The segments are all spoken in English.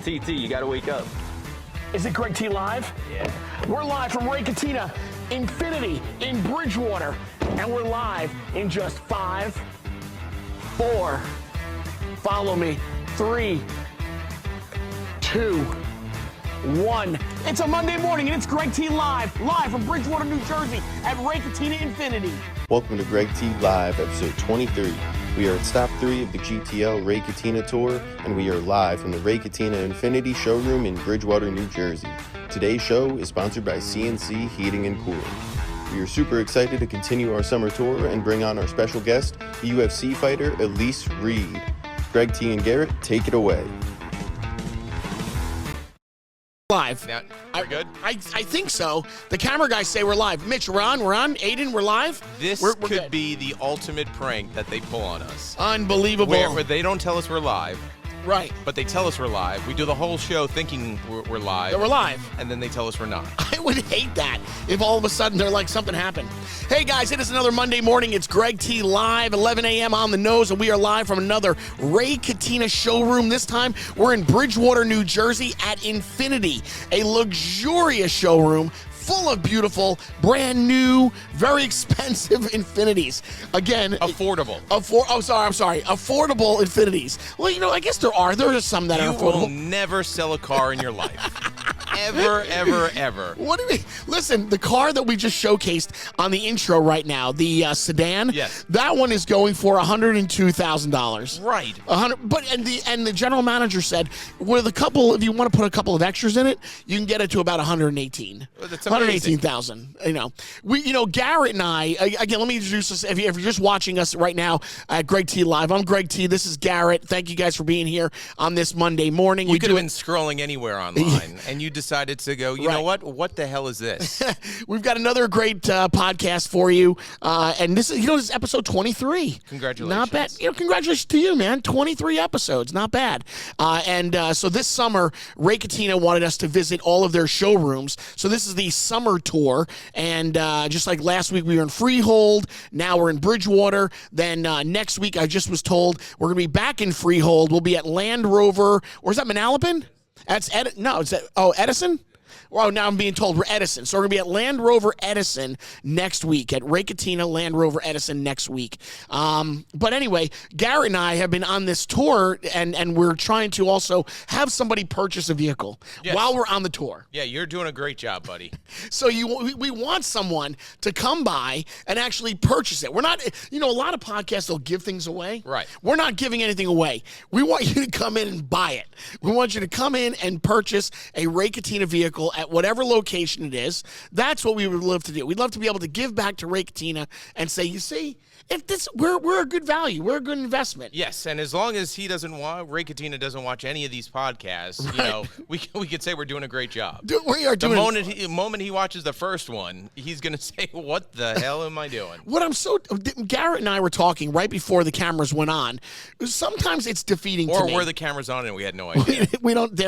TT, you gotta wake up. Is it Greg T Live? Yeah. We're live from Ray Catena INFINITI in Bridgewater, and we're live in just 5, 4, follow me, 3, 2, 1. It's a Monday morning, and it's Greg T live from Bridgewater, New Jersey, at Ray Catena INFINITI. Welcome to Greg T Live, episode 23. We are at stop 3 of the GTL Ray Catena Tour, and we are live from the Ray Catena INFINITI showroom in Bridgewater, New Jersey. Today's show is sponsored by CNC Heating and Cooling. We are super excited to continue our summer tour and bring on our special guest, UFC fighter Elise Reed. Greg T and Garrett, take it away. Live. Now, we're good? I think so. The camera guys say we're live. Mitch, we're on. Aiden, we're live. This we're could good. be the ultimate prank that they pull on us. Unbelievable. Where they don't tell us we're live. Right. But they tell us we're live. We do the whole show thinking we're live. That we're live. And then they tell us we're not. I would hate that if all of a sudden they're like something happened. Hey guys, it is another Monday morning. It's Greg T live, 11 a.m. on the nose, and we are live from another Ray Catena showroom. This time we're in Bridgewater, New Jersey at INFINITI, a luxurious showroom full of beautiful, brand new, very expensive Infinitis. Again, Affordable. Affordable Infinitis. Well, you know, I guess there are some that are affordable. You will never sell a car in your life. Ever, ever, ever. What do we listen? The car that we just showcased on the intro right now, the sedan. Yes. That one is going for $102,000. Right. And the general manager said, with a couple, if you want to put a couple of extras in it, you can get it to about 118. That's amazing. 118,000. Garrett and I. Again, let me introduce us. If you're just watching us right now at Greg T Live, I'm Greg T. This is Garrett. Thank you guys for being here on this Monday morning. You could have been scrolling anywhere online, and you decided to go, you Right. know what? What the hell is this? We've got another great podcast for you, and this is, this is episode 23. Congratulations. Not bad. Congratulations to you, man. 23 episodes, not bad. So this summer, Ray Catena wanted us to visit all of their showrooms. So this is the summer tour, and just like last week, we were in Freehold. Now we're in Bridgewater. Then next week, I just was told we're going to be back in Freehold. We'll be at Land Rover, or is that Manalapan? Edison? Well, now I'm being told we're Edison. So we're going to be at Land Rover Edison next week, at Ray Catena Land Rover Edison next week. But anyway, Garrett and I have been on this tour, and we're trying to also have somebody purchase a vehicle while we're on the tour. Yeah, you're doing a great job, buddy. So we want someone to come by and actually purchase it. We're not, a lot of podcasts, they'll give things away. Right. We're not giving anything away. We want you to come in and buy it. We want you to come in and purchase a Ray Catena vehicle at whatever location it is. That's what we would love to do. We'd love to be able to give back to Ray Catena and say, you see, if this, we're a good value. We're a good investment. Yes, and as long as Ray Catena doesn't watch any of these podcasts, Right. we could say we're doing a great job. We are doing The moment he watches the first one, he's going to say, what the hell am I doing? Garrett and I were talking right before the cameras went on. Sometimes it's defeating to me. Or were the cameras on and we had no idea?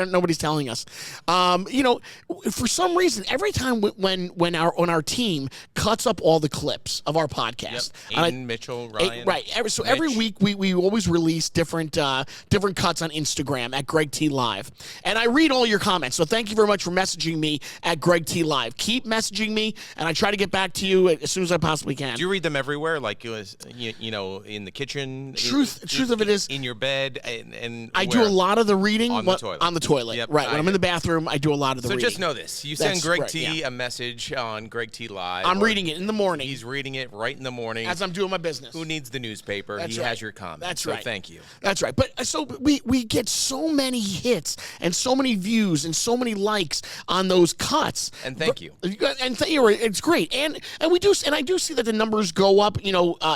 Nobody's telling us. For some reason, every time when our team cuts up all the clips of our podcast, Aiden, Mitchell, Ryan. Right. Every week we always release different cuts on Instagram at Greg T Live, and I read all your comments. So thank you very much for messaging me at Greg T Live. Keep messaging me, and I try to get back to you as soon as I possibly can. Do you read them everywhere? Like in the kitchen. Truth of it is, in your bed, and I do a lot of the reading on the toilet. On the toilet. Yep, right. When I'm in the bathroom, I do a lot of the reading. So just know this: you send Greg T a message on Greg T Live. I'm reading it in the morning. He's reading it right in the morning as I'm doing my business. Who needs the newspaper? That's he right. has your comments. That's right. So thank you. That's right. But so we get so many hits and so many views and so many likes on those cuts. And thank you. And it's great. And we do, and I do see that the numbers go up,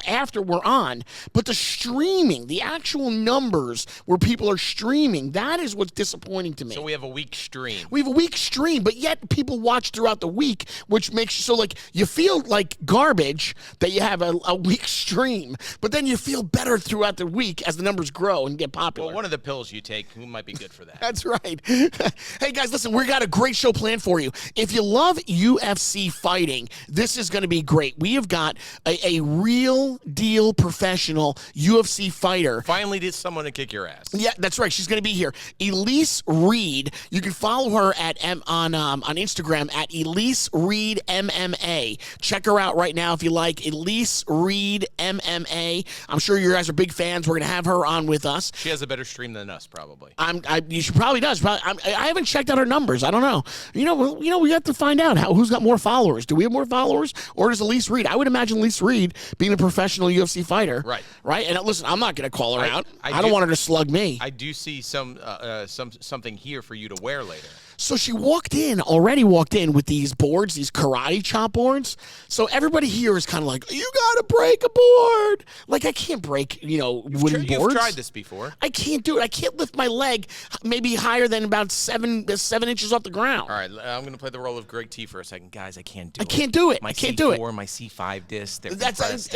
after we're on. But the streaming, the actual numbers where people are streaming, that is what's disappointing to me. So we have a weak stream. We have a weak stream. stream, but yet people watch throughout the week, which makes you so like you feel like garbage that you have a weak stream, but then you feel better throughout the week as the numbers grow and get popular. Well, one of the pills you take might be good for that. That's right. Hey, guys, listen, we got a great show planned for you. If you love UFC fighting, this is going to be great. We have got a real deal professional UFC fighter. Finally did someone to kick your ass. Yeah, that's right. She's going to be here. Elise Reed. You can follow her on Instagram at Elise Reed MMA. Check her out right now if you like. Elise Reed MMA. I'm sure you guys are big fans. We're going to have her on with us. She has a better stream than us, probably. She probably does. I haven't checked out her numbers. I don't know. We have to find out who's got more followers. Do we have more followers, or does Elise Reed? I would imagine Elise Reed being a professional UFC fighter. Right. Right. And listen, I'm not going to call her out. I don't want her to slug me. I do see something here for you to wear later. So she already walked in with these boards, these karate chop boards. So everybody here is kind of like, you got to break a board. Like, I can't break, wooden boards. You've tried this before. I can't do it. I can't lift my leg maybe higher than about 7 inches off the ground. All right, I'm going to play the role of Greg T for a second. Guys, I can't do it. I can't do it. My I can't C4, do it. my C5 disc, they're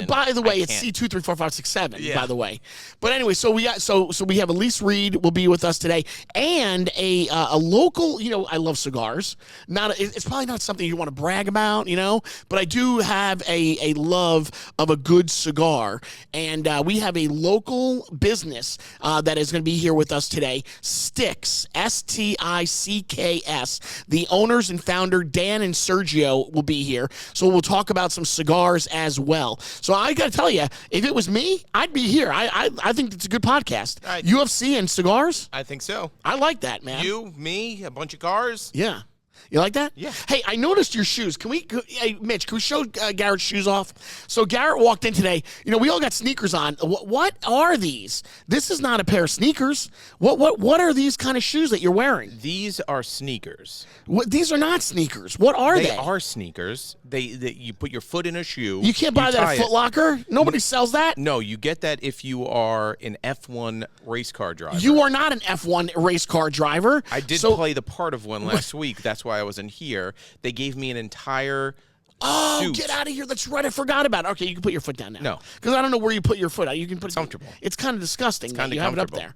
by the way, it's C2, 3, 4, 5, 6, 7, by the way. But anyway, so we have Elise Reed will be with us today, and a local, I love cigars. It's probably not something you want to brag about, but I do have a love of a good cigar, and we have a local business that is going to be here with us today. Sticks, Sticks. The owners and founder Dan and Sergio will be here, so we'll talk about some cigars as well. So I got to tell you, if it was me, I'd be here. I think it's a good podcast. UFC and cigars. I think so. I like that, man. You, me, a bunch of cars. Yeah. You like that? Yeah. Hey, I noticed your shoes. Hey, Mitch, can we show Garrett's shoes off? So Garrett walked in today. We all got sneakers on. What are these? This is not a pair of sneakers. What are these kind of shoes that you're wearing? These are sneakers. These are not sneakers. What are they? They are sneakers. You put your foot in a shoe. You can't buy that at Foot Locker? Nobody sells that? No, you get that if you are an F1 race car driver. You are not an F1 race car driver. I did play the part of one last week. That's why I wasn't here. They gave me an entire suit. Get out of here. That's right. I forgot about it. Okay, you can put your foot down now. No. Because I don't know where you put your foot. You can put it comfortable. It's kind of disgusting. It's kind of you have it up there.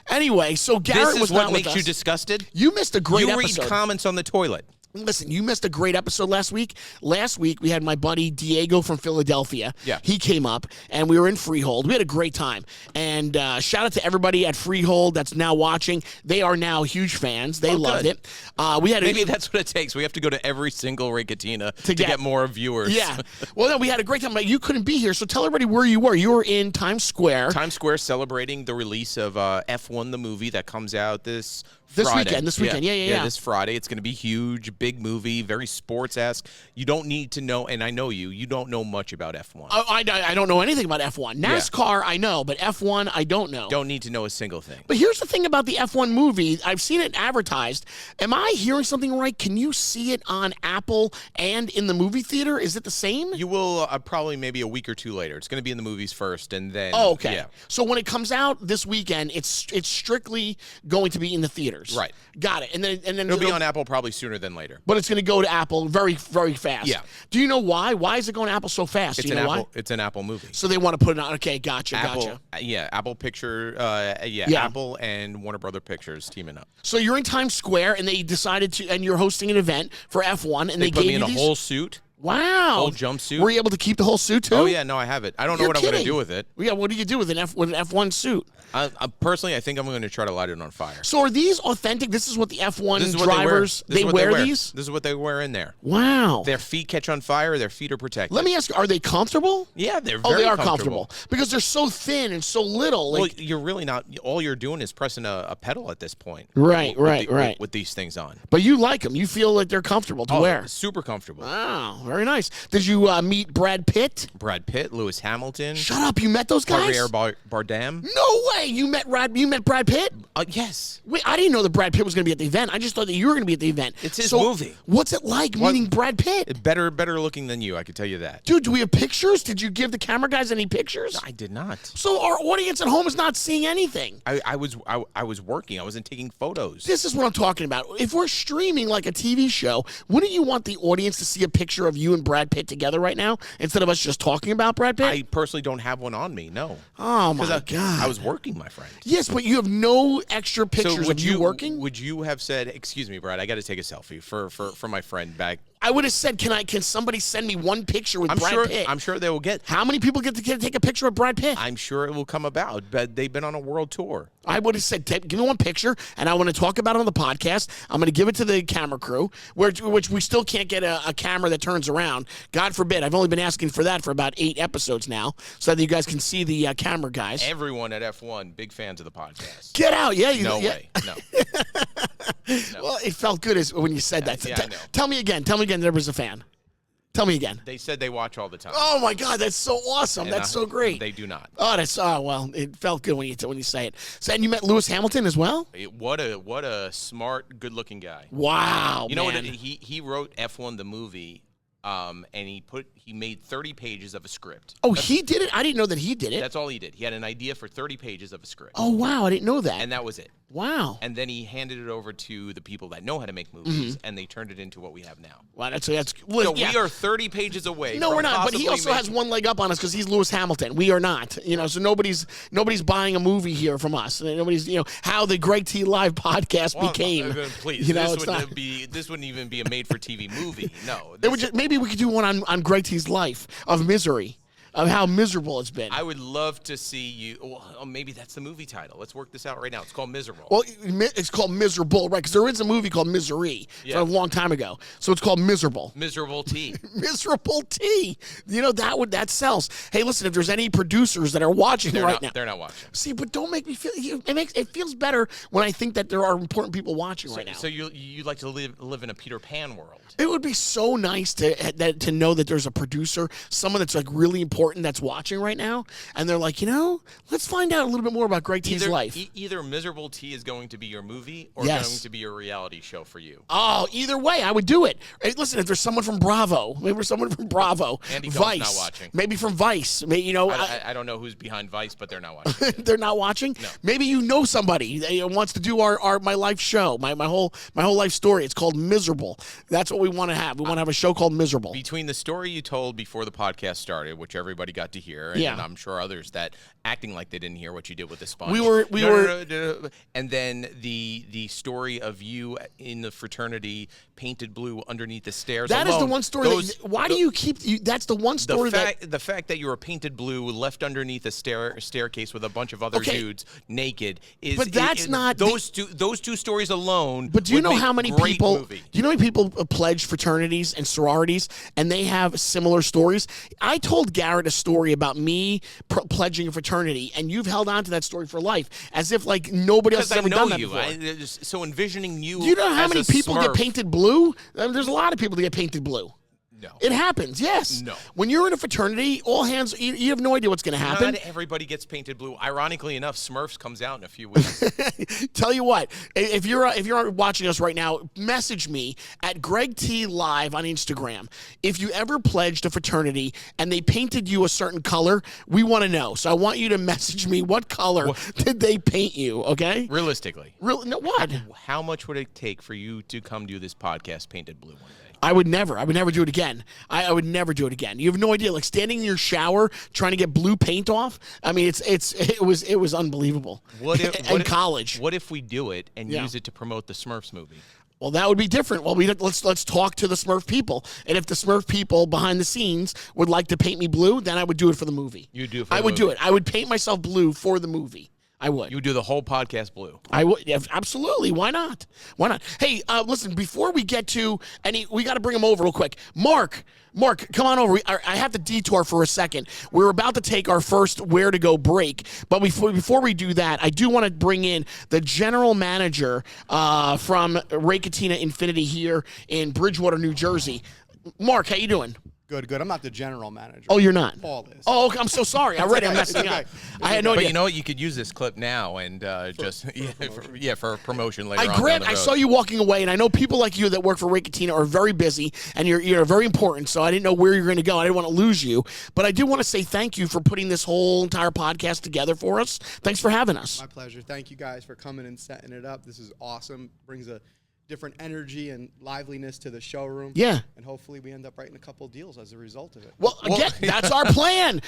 Anyway, so Garrett was not with us. This is what makes you disgusted? You missed a great episode. You read comments on the toilet. Listen, you missed a great episode last week. Last week, we had my buddy Diego from Philadelphia. Yeah. He came up, and we were in Freehold. We had a great time. And shout out to everybody at Freehold that's now watching. They are now huge fans. They loved it. Maybe that's what it takes. We have to go to every single Ray Catena to get more viewers. Yeah. Well, no, we had a great time. But you couldn't be here, so tell everybody where you were. You were in Times Square. Times Square celebrating the release of F1, the movie that comes out this weekend. Yeah. This Friday. It's going to be huge, big movie, very sports-esque. You don't need to know, and I know you don't know much about F1. I don't know anything about F1. NASCAR, I know, but F1, I don't know. Don't need to know a single thing. But here's the thing about the F1 movie. I've seen it advertised. Am I hearing something right? Can you see it on Apple and in the movie theater? Is it the same? You will probably maybe a week or two later. It's going to be in the movies first, and then... Oh, okay. Yeah. So when it comes out this weekend, it's strictly going to be in the theaters. Right. Got it. And then it'll be on Apple probably sooner than later. But it's going to go to Apple very, very fast. Yeah. Do you know why? Why is it going to Apple so fast? Do you know why? It's an Apple movie. So they want to put it on. Okay, gotcha. Yeah, Apple Picture. Apple and Warner Brother Pictures teaming up. So you're in Times Square, and they decided to, and you're hosting an event for F1, and they put gave me in you a whole suit. Wow. Whole jumpsuit. Were you able to keep the whole suit, too? Oh, yeah. No, I have it. I don't know what I'm going to do with it. Yeah, what do you do with an F1 suit? Personally, I think I'm going to try to light it on fire. So are these authentic? This is what the F1 drivers, they wear these? This is what they wear in there. Wow. Their feet catch on fire. Their feet are protected. Let me ask you, are they comfortable? Yeah, they're very they are comfortable. Because they're so thin and so little. Well, you're really not. All you're doing is pressing a pedal at this point. Right. With these things on. But you like them. You feel like they're comfortable to wear. Super comfortable. Wow. very nice. Did you meet Brad Pitt? Brad Pitt, Lewis Hamilton. Shut up! You met those guys? Javier Bardem. No way! You met Brad Pitt? Yes. Wait, I didn't know that Brad Pitt was going to be at the event. I just thought that you were going to be at the event. It's his movie. What's it like meeting Brad Pitt? Better looking than you, I can tell you that. Dude, do we have pictures? Did you give the camera guys any pictures? I did not. So our audience at home is not seeing anything. I was working. I wasn't taking photos. This is what I'm talking about. If we're streaming like a TV show, wouldn't you want the audience to see a picture of you and Brad Pitt together right now instead of us just talking about Brad Pitt? I personally don't have one on me, no. Oh, my God. I was working, my friend. Yes, but you have no extra pictures of you working? Would you have said, excuse me, Brad, I got to take a selfie for my friend back? I would have said, can somebody send me one picture with Brad Pitt? I'm sure they will get. How many people get to take a picture of Brad Pitt? I'm sure it will come about, but they've been on a world tour. I would have said, give me one picture, and I want to talk about it on the podcast. I'm going to give it to the camera crew, which we still can't get a camera that turns around. God forbid. I've only been asking for that for about 8 episodes now, so that you guys can see the camera guys. Everyone at F1, big fans of the podcast. Get out. Yeah. No way. No. Well, it felt good when you said that. Yeah, I know. Tell me again there was a fan. Tell me again. They said they watch all the time. Oh my God, that's so awesome. That's so great. They do not. Oh, well, it felt good when you say it. So, and you met Lewis Hamilton as well? What a smart, good-looking guy. Wow, You know what? He wrote F1 the movie. And he made 30 pages of a script. Oh, he did it? I didn't know that he did it. That's all he did. He had an idea for 30 pages of a script. Oh, wow, I didn't know that. And that was it. Wow. And then he handed it over to the people that know how to make movies, and they turned it into what we have now. Wow, that's So yeah. we are 30 pages away. No, we're not. But he also has one leg up on us because he's Lewis Hamilton. We are not. So nobody's buying a movie here from us. Nobody's how the Greg T Live podcast became. Please, this wouldn't even be a made-for-TV movie. No. Maybe we could do one on Greg T's life of misery. Of how miserable it's been. I would love to see you. Well, maybe that's the movie title. Let's work this out right now. It's called Miserable. Well, it's called Miserable, right? Because there is a movie called Misery from a long time ago. So it's called Miserable. Miserable Tea. Miserable Tea. That sells. Hey, listen, if there's any producers that are watching now, they're not watching. See, but don't make me feel. It feels better when I think that there are important people watching right now. So you like to live in a Peter Pan world. It would be so nice to know that there's a producer, someone that's like really important that's watching right now, and they're like, let's find out a little bit more about Greg T's life. Either Miserable Tea is going to be your movie or going to be your reality show for you. Oh, either way, I would do it. Hey, listen, if there's someone from Bravo, Andy Vice, not watching. Maybe from Vice, I don't know who's behind Vice, but they're not watching. They're not watching. No. Maybe somebody that wants to do my life show, my whole life story. It's called Miserable. That's what we want to have. We want to have a show called Miserable. Between the story you told before the podcast started, which everybody got to hear, and I'm sure others that acting like they didn't hear what you did with the sponge. And then the story of you in the fraternity painted blue underneath the stairs. That is the one story. Why do you keep? That's the one story. The fact that you were painted blue, left underneath a staircase with a bunch of other dudes naked is. But that's not those two stories alone. But do you know how many people? Movie. Do you know how many people pledge fraternities and sororities, and they have similar stories? I told Garrett a story about me pledging a fraternity, and you've held on to that story for life, as if like nobody else has ever done that before. So envisioning you. Do you know how many people get painted blue? There's a lot of people that get painted blue. No. It happens, yes. No. When you're in a fraternity, all hands, you have no idea what's going to happen. Not everybody gets painted blue. Ironically enough, Smurfs comes out in a few weeks. Tell you what, if you're watching us right now, message me at Greg T Live on Instagram. If you ever pledged a fraternity and they painted you a certain color, we want to know. So I want you to message me what color did they paint you, okay? Realistically. No, what? How much would it take for you to come do this podcast painted blue one day? I would never do it again. I would never do it again. You have no idea. Like standing in your shower trying to get blue paint off. I mean, it was unbelievable. College. What if we do it and use it to promote the Smurfs movie? Well, that would be different. Well, let's talk to the Smurf people, and if the Smurf people behind the scenes would like to paint me blue, then I would do it for the movie. You do it for I would do it. I would paint myself blue for the movie. I would. You would do the whole podcast blue. I would. Yeah, absolutely. Why not? Hey, listen, before we get to we got to bring him over real quick. Mark, come on over. I have to detour for a second. We're about to take our first Where to Go break, but before we do that, I do want to bring in the general manager from Ray Catena INFINITI here in Bridgewater, New Jersey. Mark, how you doing? Good. I'm not the general manager. Oh, you're not? Paul is. Oh, okay. I'm so sorry. I read it. I'm messing up. I had no idea. But you know what? You could use this clip now and for promotion later on down the road. I saw you walking away, and I know people like you that work for Ray Catena are very busy, and you're very important, so I didn't know where you're going to go. I didn't want to lose you. But I do want to say thank you for putting this whole entire podcast together for us. Thanks for having us. My pleasure. Thank you guys for coming and setting it up. This is awesome. Brings a different energy and liveliness to the showroom. Yeah. And hopefully we end up writing a couple deals as a result of it. Well, again, that's our plan.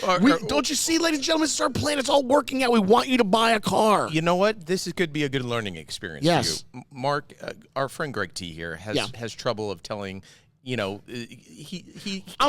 Don't you see, ladies and gentlemen, it's our plan. It's all working out. We want you to buy a car. You know what? This could be a good learning experience for you. Mark, our friend Greg T here has trouble of telling, I'm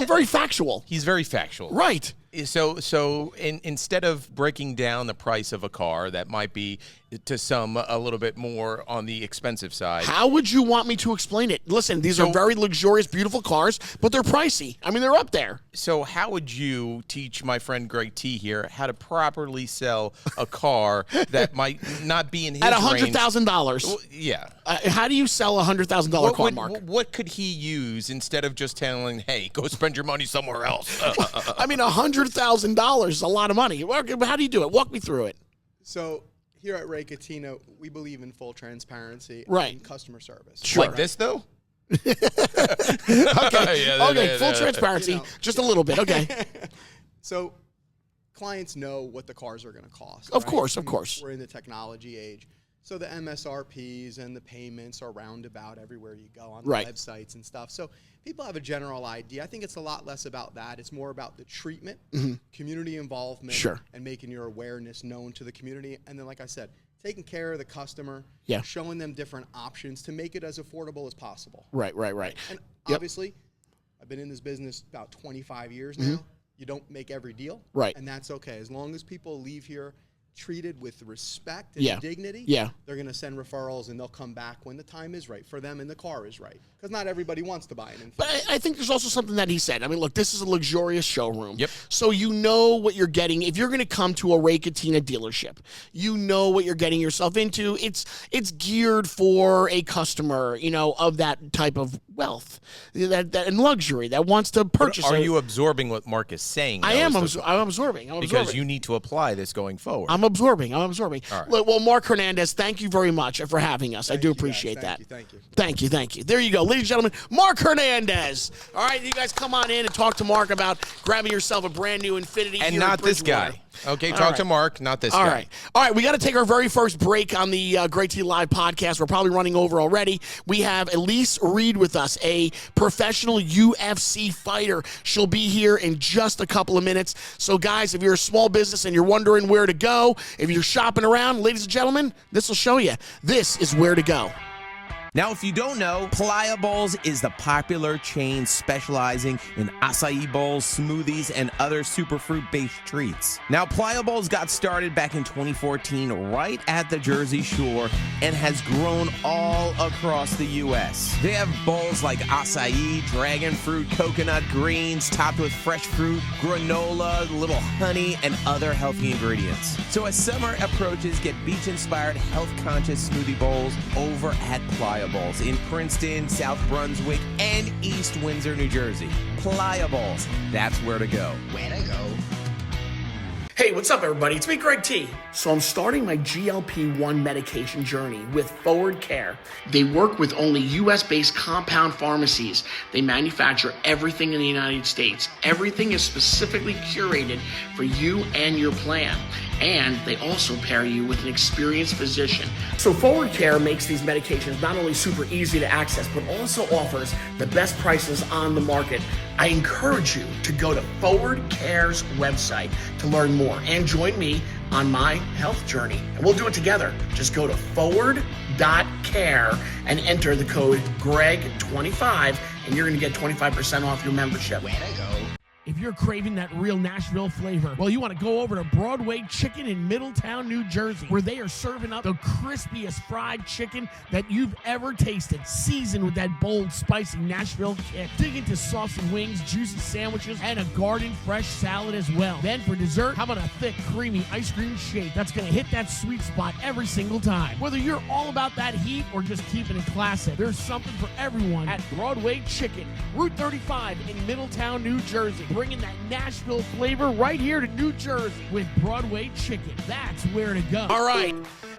very factual. He's very factual. Right. So instead of breaking down the price of a car that might be to some a little bit more on the expensive side. How would you want me to explain it? Listen, these are very luxurious, beautiful cars, but they're pricey. I mean, they're up there. So how would you teach my friend Greg T here how to properly sell a car that might not be in his at $100,000? Yeah. How do you sell a $100,000 car, Mark? What could he use instead of just telling, hey, go spend your money somewhere else? I mean, $100,000 is a lot of money. How do you do it? Walk me through it. So here at Ray Catena, we believe in full transparency and customer service. Sure. Like this, though? Okay, full transparency, just a little bit. Okay. So clients know what the cars are going to cost. Of course. We're in the technology age. So the MSRPs and the payments are roundabout everywhere you go on the websites and stuff. So people have a general idea. I think it's a lot less about that. It's more about the treatment, community involvement, and making your awareness known to the community. And then, like I said, taking care of the customer, showing them different options to make it as affordable as possible. Right. And obviously, I've been in this business about 25 years now. You don't make every deal. Right. And that's okay. As long as people leave here treated with respect and dignity, they're going to send referrals and they'll come back when the time is right for them and the car is right. Because not everybody wants to buy an Infiniti. But I think there's also something that he said. I mean, look, this is a luxurious showroom. Yep. So you know what you're getting. If you're going to come to a Ray Catena dealership, you know what you're getting yourself into. It's geared for a customer, of that type of wealth that and luxury that wants to purchase. But are you absorbing what Mark is saying? I am. I'm absorbing. Because you need to apply this going forward. I'm absorbing. All right. Well, Mark Hernandez, thank you very much for having us. I do appreciate that. Thank you. There you go. Ladies and gentlemen, Mark Hernandez. All right, you guys come on in and talk to Mark about grabbing yourself a brand new Infiniti. And not this guy. Okay, talk to Mark, not this guy. All right, we got to take our very first break on the Great T Live podcast. We're probably running over already. We have Elise Reed with us, a professional UFC fighter. She'll be here in just a couple of minutes. So, guys, if you're a small business and you're wondering where to go, if you're shopping around, ladies and gentlemen, this will show you. This is where to go. Now, if you don't know, Playa Bowls is the popular chain specializing in acai bowls, smoothies, and other superfruit-based treats. Now, Playa Bowls got started back in 2014 right at the Jersey Shore and has grown all across the U.S. They have bowls like acai, dragon fruit, coconut greens, topped with fresh fruit, granola, little honey, and other healthy ingredients. So as summer approaches, get beach-inspired, health-conscious smoothie bowls over at Playa Bowls in Princeton, South Brunswick, and East Windsor, New Jersey. Playa Bowls, that's where to go. Where to go. Hey, what's up, everybody? It's me, Greg T. So I'm starting my GLP-1 medication journey with Forward Care. They work with only U.S.-based compound pharmacies. They manufacture everything in the United States. Everything is specifically curated for you and your plan. And they also pair you with an experienced physician. So Forward Care makes these medications not only super easy to access, but also offers the best prices on the market. I encourage you to go to Forward Care's website to learn more and join me on my health journey. And we'll do it together. Just go to forward.care and enter the code GREG25 and you're going to get 25% off your membership. Where to go. If you're craving that real Nashville flavor, well, you want to go over to Broadway Chicken in Middletown, New Jersey, where they are serving up the crispiest fried chicken that you've ever tasted, seasoned with that bold, spicy Nashville kick. Dig into saucy wings, juicy sandwiches, and a garden fresh salad as well. Then for dessert, how about a thick, creamy ice cream shake that's going to hit that sweet spot every single time. Whether you're all about that heat or just keeping it classic, there's something for everyone at Broadway Chicken, Route 35 in Middletown, New Jersey. Bringing that Nashville flavor right here to New Jersey with Broadway Chicken. That's where to go. All right.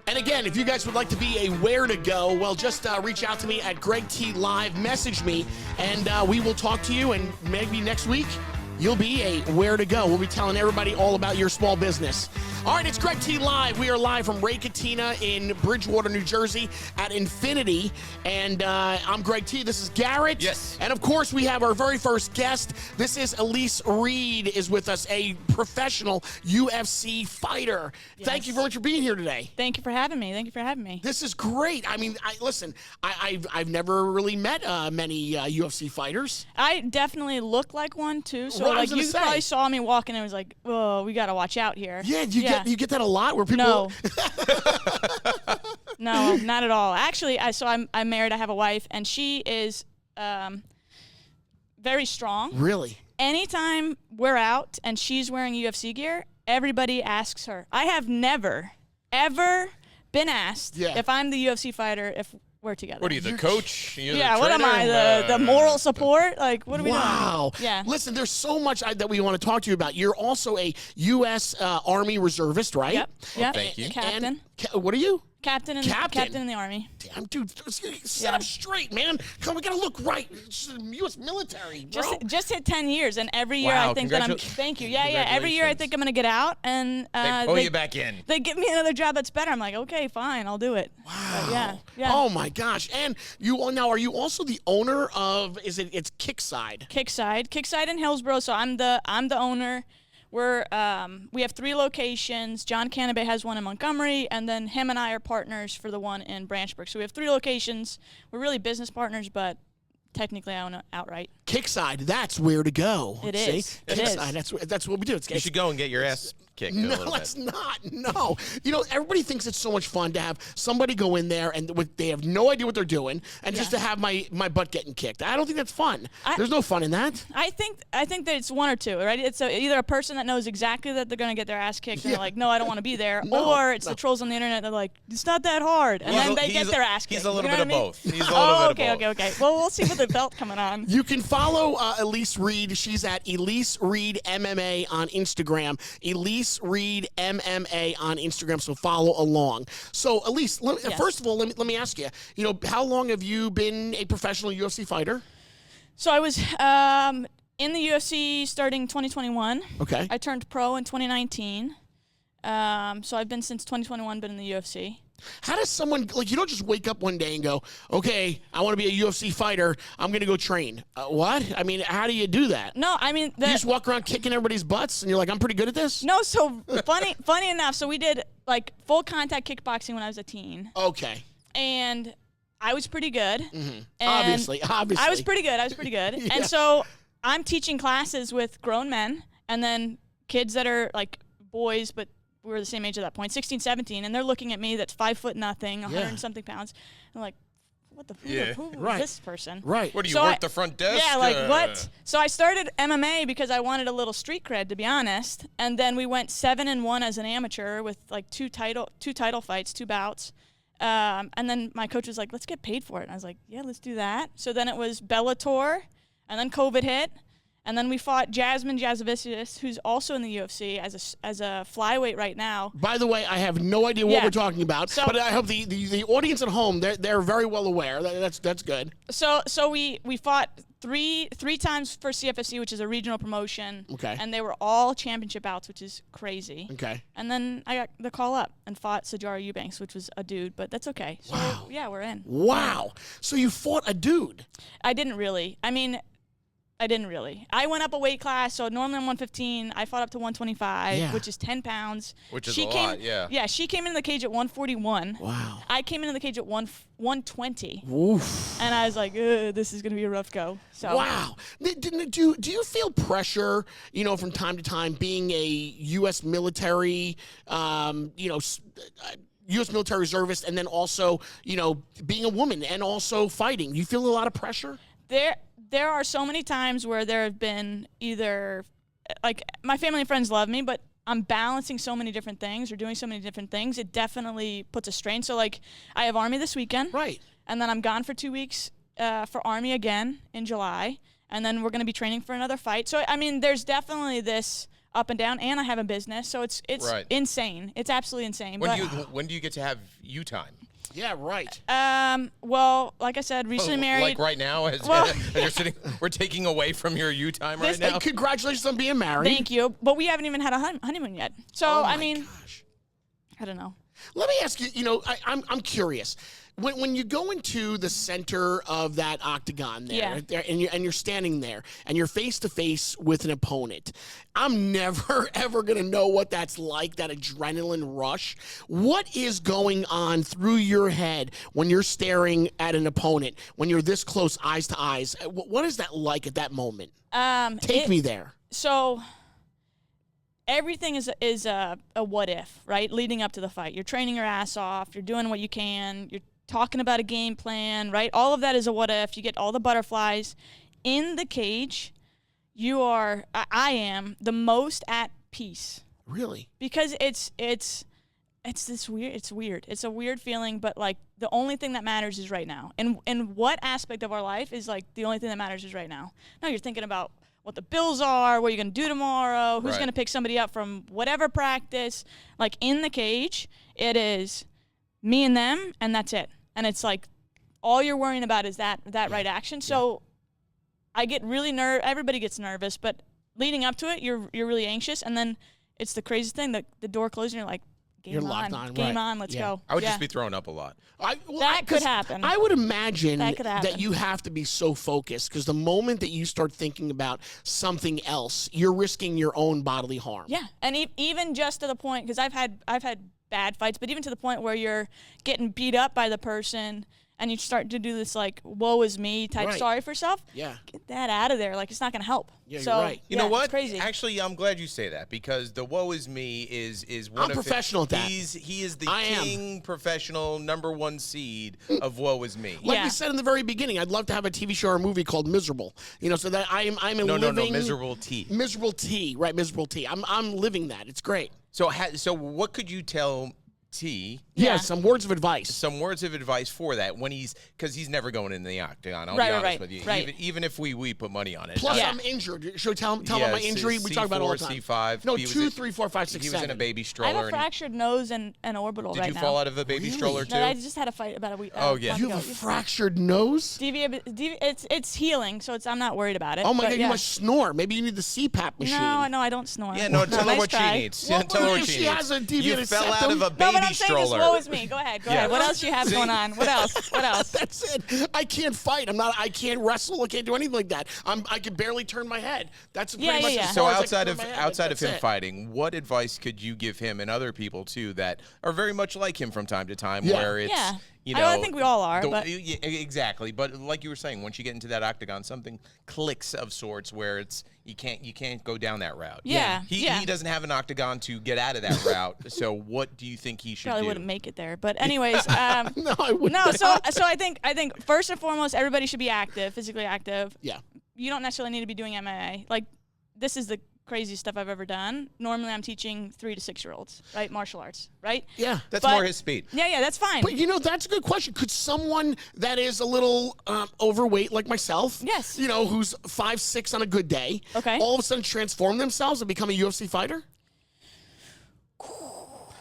And again, if you guys would like to be a where to go, well, just reach out to me at Greg T Live, message me, and we will talk to you, and maybe next week you'll be a where to go. We'll be telling everybody all about your small business. All right, it's Greg T Live. We are live from Ray Catena in Bridgewater, New Jersey at Infinity. And I'm Greg T. This is Garrett. Yes. And, of course, we have our very first guest. This is Elise Reed is with us, a professional UFC fighter. Yes. Thank you very much for being here today. Thank you for having me. Thank you for having me. This is great. I mean, listen, I've never really met many UFC fighters. I definitely look like one, too. So, Well, I was like, gonna you say. probably saw me walking and was like, oh, we got to watch out here. Yeah, you get that a lot where people... No. No, not at all. Actually, I'm married. I have a wife, and she is very strong. Really? Anytime we're out and she's wearing UFC gear, everybody asks her. I have never, ever been asked if I'm the UFC fighter if we're together. What are you, the coach? You're Yeah, the what am trainer? I, the moral support? Like, what are we doing? Wow. Yeah. Listen, there's so much that we want to talk to you about. You're also a U.S. Army reservist, right? Yep. Yep. Thank you. Captain. What are you? Captain in the Army. Damn, dude, set up straight, man. Come on, we gotta look right. It's the U.S. military, bro. Just hit 10 years, and every year Wow, I think that I'm. Thank you. Yeah. Every year I think I'm gonna get out, and They pull you back in. They give me another job that's better. I'm like, okay, fine, I'll do it. Wow. But yeah. Oh my gosh. And are you also the owner of? It's Kickside? Kickside in Hillsborough. So I'm the owner. We have 3 locations. John Canabay has one in Montgomery, and then him and I are partners for the one in Branchburg. So we have 3 locations. We're really business partners, but technically I own it outright. Kickside, that's where to go. It See? is. It Kickside, is. that's what we do. You should go and get your ass kicked a No, little let's bit. not. No. Everybody thinks it's so much fun to have somebody go in there and they have no idea what they're doing, and just to have my butt getting kicked. I don't think that's fun. There's no fun in that. I think that it's one or two, right? It's either a person that knows exactly that they're going to get their ass kicked and they're like, no, I don't want to be there, or it's the trolls on the internet that are like, it's not that hard, and then they get their ass kicked. He's a little bit of both. He's a little bit of both. Okay. Well, we'll see with the belt coming on. You can follow Elise Reed. She's at Elise Reed MMA on Instagram. Elise Reed MMA on Instagram, so follow along. So, Elise, first of all, let me ask you, how long have you been a professional UFC fighter? So I was in the UFC starting 2021. Okay. I turned pro in 2019. So I've been since 2021, been in the UFC. How does someone, you don't just wake up one day and go, okay, I want to be a UFC fighter, I'm going to go train. What? I mean, how do you do that? No, I mean... You just walk around kicking everybody's butts and you're like, I'm pretty good at this? No, so funny enough, so we did, full contact kickboxing when I was a teen. Okay. And I was pretty good. Mm-hmm. And Obviously. I was pretty good. Yeah. And so I'm teaching classes with grown men and then kids that are, boys, but we were the same age at that point, 16, 17, and they're looking at me that's 5 foot nothing, 100 and something pounds. I'm like, what the who is this person? Right. What do you work the front desk? Yeah, what? So I started MMA because I wanted a little street cred, to be honest. And then we went 7-1 as an amateur with two title fights, 2 bouts. And then my coach was like, let's get paid for it. And I was like, yeah, let's do that. So then it was Bellator, and then COVID hit. And then we fought Jasmine Jasovicius, who's also in the UFC as a flyweight right now. By the way, I have no idea what we're talking about, but I hope the audience at home, they're very well aware. That's good. So we fought three times for CFFC, which is a regional promotion. Okay. And they were all championship bouts, which is crazy. Okay. And then I got the call up and fought Sajara Eubanks, which was a dude, but that's okay. So wow. we're in. Wow. So you fought a dude. I didn't really. I mean, I didn't really. I went up a weight class, so normally I'm 115. I fought up to 125, which is 10 pounds. Which is a lot, yeah. Yeah, she came into the cage at 141. Wow. I came into the cage at 120. Oof. And I was like, this is going to be a rough go. So. Wow. Do you feel pressure, from time to time, being a U.S. military, U.S. military reservist, and then also, being a woman and also fighting? You feel a lot of pressure? There are so many times where there have been either, like, my family and friends love me, but I'm balancing so many different things or doing so many different things. It definitely puts a strain. So, like, I have Army this weekend. Right. And then I'm gone for 2 weeks for Army again in July. And then we're going to be training for another fight. So, I mean, there's definitely this up and down. And I have a business. So it's right. Insane. It's absolutely insane. When do you get to have you time? Yeah, right. Well, like I said, recently married. Like right now, as you're sitting, we're taking away from your you time right now. Congratulations on being married. Thank you. But we haven't even had a honeymoon yet. So, I mean, gosh. I don't know. Let me ask you, I'm curious. When you go into the center of that octagon there, and you're standing there, and you're face to face with an opponent, I'm never ever gonna know what that's like, that adrenaline rush. What is going on through your head when you're staring at an opponent, when you're this close, eyes to eyes? What is that like at that moment? Take me there. So everything is a what if, right? Leading up to the fight, you're training your ass off, you're doing what you can, you're talking about a game plan, right? All of that is a what if. You get all the butterflies. In the cage, I am the most at peace. Really? Because it's weird. It's a weird feeling, but like the only thing that matters is right now. And what aspect of our life is like the only thing that matters is right now. Now you're thinking about what the bills are, what you're going to do tomorrow, who's going to pick somebody up from whatever practice. Like in the cage, it is me and them, and that's it. And it's like all you're worrying about is that right action. So I get really everybody gets nervous, but leading up to it, you're really anxious, and then it's the craziest thing, the door closes and you're like, game on, let's go. I would just be throwing up a lot. That could happen. I would imagine that you have to be so focused, because the moment that you start thinking about something else, you're risking your own bodily harm. Yeah, and even just to the point, because I've had bad fights, but even to the point where you're getting beat up by the person and you start to do this like woe is me type sorry for yourself. Yeah. Get that out of there. Like it's not going to help. Yeah, you're right. You know what? It's crazy. Actually, I'm glad you say that, because the woe is me is one I'm professional at that. He is the king professional #1 seed of woe is me. Like we said in the very beginning, I'd love to have a TV show or a movie called Miserable. So that I'm a living Miserable T. Miserable T, right? Miserable T. I'm living that. It's great. So what could you tell T? Yeah, some words of advice. Some words of advice for that because he's never going in the octagon. I'll be honest with you. Right. Even if we put money on it. Plus, I'm injured. Should we tell him about my injury? We talk about it all the time. C5. No, 2, 3, 4, 5, 6, 7. He was in a baby stroller. I have a fractured nose and an orbital right now. Did you fall out of a baby stroller too? No, I just had a fight about a week. You have a fractured nose? It's healing, so I'm not worried about it. Oh my God, you must snore. Maybe you need the CPAP machine. No, I don't snore. Yeah, tell her what she needs. Tell her what she has a deviated You fell septum. out of a baby stroller. Woe is me. Go ahead. What else do you have going on? What else? That's it. I can't fight. I can't wrestle. I can't do anything like that. I can barely turn my head. That's pretty much as So far as outside I of can turn my head. him fighting, what advice could you give him and other people too that are very much like him from time to time, where it's I think we all are. Exactly. But like you were saying, once you get into that octagon, something clicks of sorts where it's you can't go down that route. He doesn't have an octagon to get out of that route. So what do you think he should do? Probably wouldn't make it there. But anyways, no, I wouldn't. No, so I think first and foremost, everybody should be active, physically active. Yeah. You don't necessarily need to be doing MMA. Like this is the craziest stuff I've ever done. Normally I'm teaching 3 to 6 year olds, right? Martial arts, right? Yeah. That's more his speed. Yeah, that's fine. But that's a good question. Could someone that is a little overweight like myself, who's 5'6" on a good day, all of a sudden transform themselves and become a UFC fighter?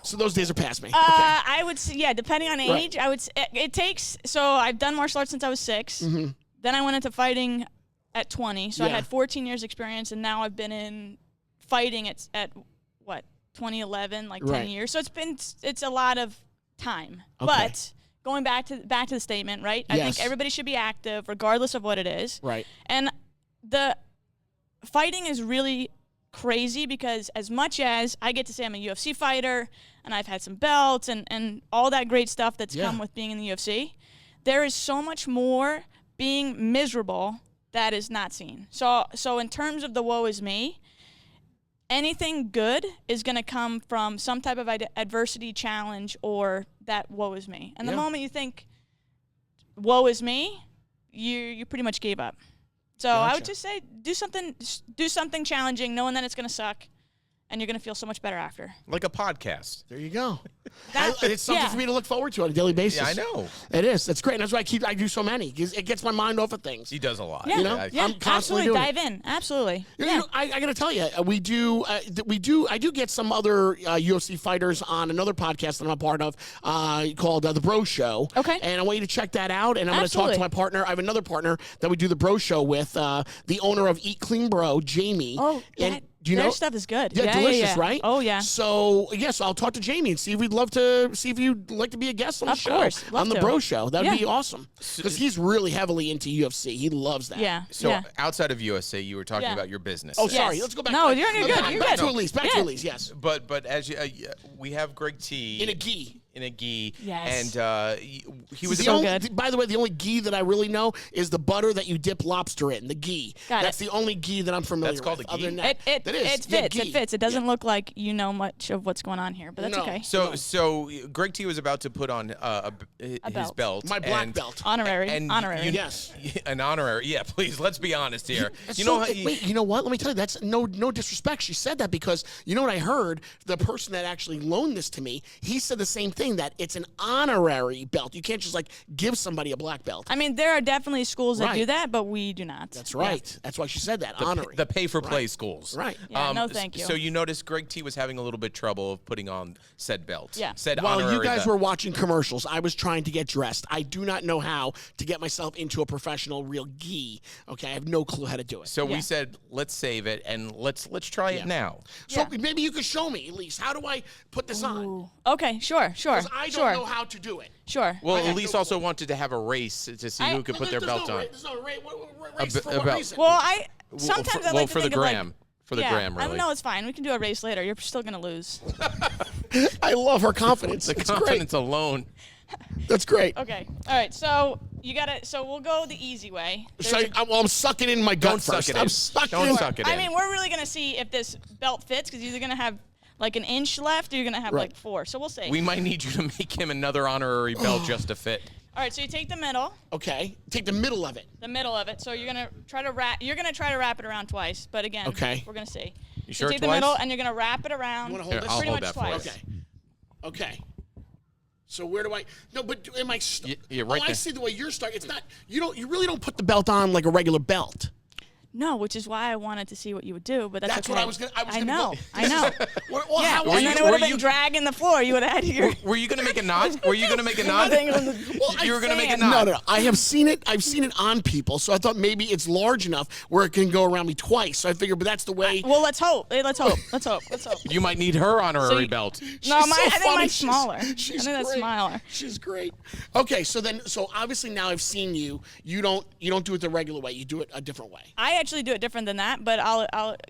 So those days are past me. I would say, depending on age, I would say it takes, so I've done martial arts since I was 6. Mm-hmm. Then I went into fighting at 20. So I had 14 years experience, and now I've been in fighting at what, 2011, like 10 years. So it's a lot of time. Okay. But going back to the statement, right? I think everybody should be active regardless of what it is. Right. And the fighting is really crazy because as much as I get to say I'm a UFC fighter and I've had some belts and all that great stuff that's come with being in the UFC, there is so much more being miserable that is not seen. So in terms of the woe is me, anything good is going to come from some type of adversity, challenge, or that woe is me. And the moment you think woe is me, you pretty much gave up. So I would just say do something challenging, knowing that it's going to suck, and you're going to feel so much better after. Like a podcast. There you go. It's something for me to look forward to on a daily basis. Yeah, I know. It is. That's great. And that's why I do so many, because it gets my mind off of things. He does a lot. Yeah, you know? I'm constantly doing dive in. Absolutely. You know, I got to tell you, I do get some other UFC fighters on another podcast that I'm a part of called The Bro Show. Okay. And I want you to check that out. And I'm going to talk to my partner. I have another partner that we do The Bro Show with, the owner of Eat Clean Bro, Jamie. Oh, their stuff is good. Yeah, delicious, right? Oh, yeah. So, yes, I'll talk to Jamie and see if you'd like to be a guest on the show. Of course. On the Bro Show. That would be awesome. Because he's really heavily into UFC. He loves that. Yeah. So outside of USA, you were talking about your business. Oh, sorry. Let's go back. No, you're good. You're back good. to Elise. Back to Elise, yes. But as we have Greg T. In a gi. Yes. By And the way, the only ghee that I really know is the butter that you dip lobster in, the ghee. That's the only ghee that I'm familiar with. That's called a ghee? Other than that, It fits. It fits. It doesn't look like you know much of what's going on here, but that's okay. So Greg T was about to put on his belt. My black belt. Honorary. Yes. An honorary. Yeah, please, let's be honest here. You know what? Let me tell you, that's no disrespect. She said that because you know what I heard? The person that actually loaned this to me, he said the same thing, that it's an honorary belt. You can't just like give somebody a black belt. I mean, there are definitely schools that do that, but we do not. That's right. Yeah. That's why she said that. Honorary. The pay-for-play schools. Right. Yeah, no, thank you. So you noticed Greg T was having a little bit trouble of putting on said belt. Yeah. While you guys were watching commercials, I was trying to get dressed. I do not know how to get myself into a professional real gi. Okay, I have no clue how to do it. So we said, let's save it and let's try it now. So maybe you could show me, Elise, how do I put this on? Okay, sure. Because I don't know how to do it. Sure. Well, Elise also wanted to have a race to see who could put their belt on. There's no race for what reason? Well, sometimes I like to for think the of gram. For the gram, really. I don't know, it's fine. We can do a race later. You're still going to lose. I love her confidence. The confidence alone. That's great. Okay. All right. So we'll go the easy way. I'm sucking in my gut first. Don't suck it in. I mean, we're really going to see if this belt fits because you're either going to have like an inch left or you're going to have like 4. So we'll see. We might need you to make him another honorary belt just to fit. All right, so you take the middle. Okay, take the middle of it. The middle of it. So you're gonna try to wrap. You're gonna try to wrap it around twice, but again, we're gonna see. You sure? Take the middle and you're gonna wrap it around. You want to hold this? I'll pretty hold much that twice. for you. Okay. So where do I? No, but am I? Yeah, right there. I see the way you're starting. It's not. You really don't put the belt on like a regular belt. No, which is why I wanted to see what you would do, but that's okay. What I was gonna. I know. Well, yeah, and then it would have been dragging the floor. You would have had your. Were you gonna make a knot? Were you gonna make a knot? You were gonna make a knot. No. I have seen it. I've seen it on people, so I thought maybe it's large enough where it can go around me twice. So I figured, but that's the way. Well, let's hope. Let's hope. You might need her honorary belt. No, I think mine's smaller. She's I think that's smaller. She's great. Okay, so obviously now I've seen you. You don't do it the regular way. You do it a different way. I actually do it different than that, but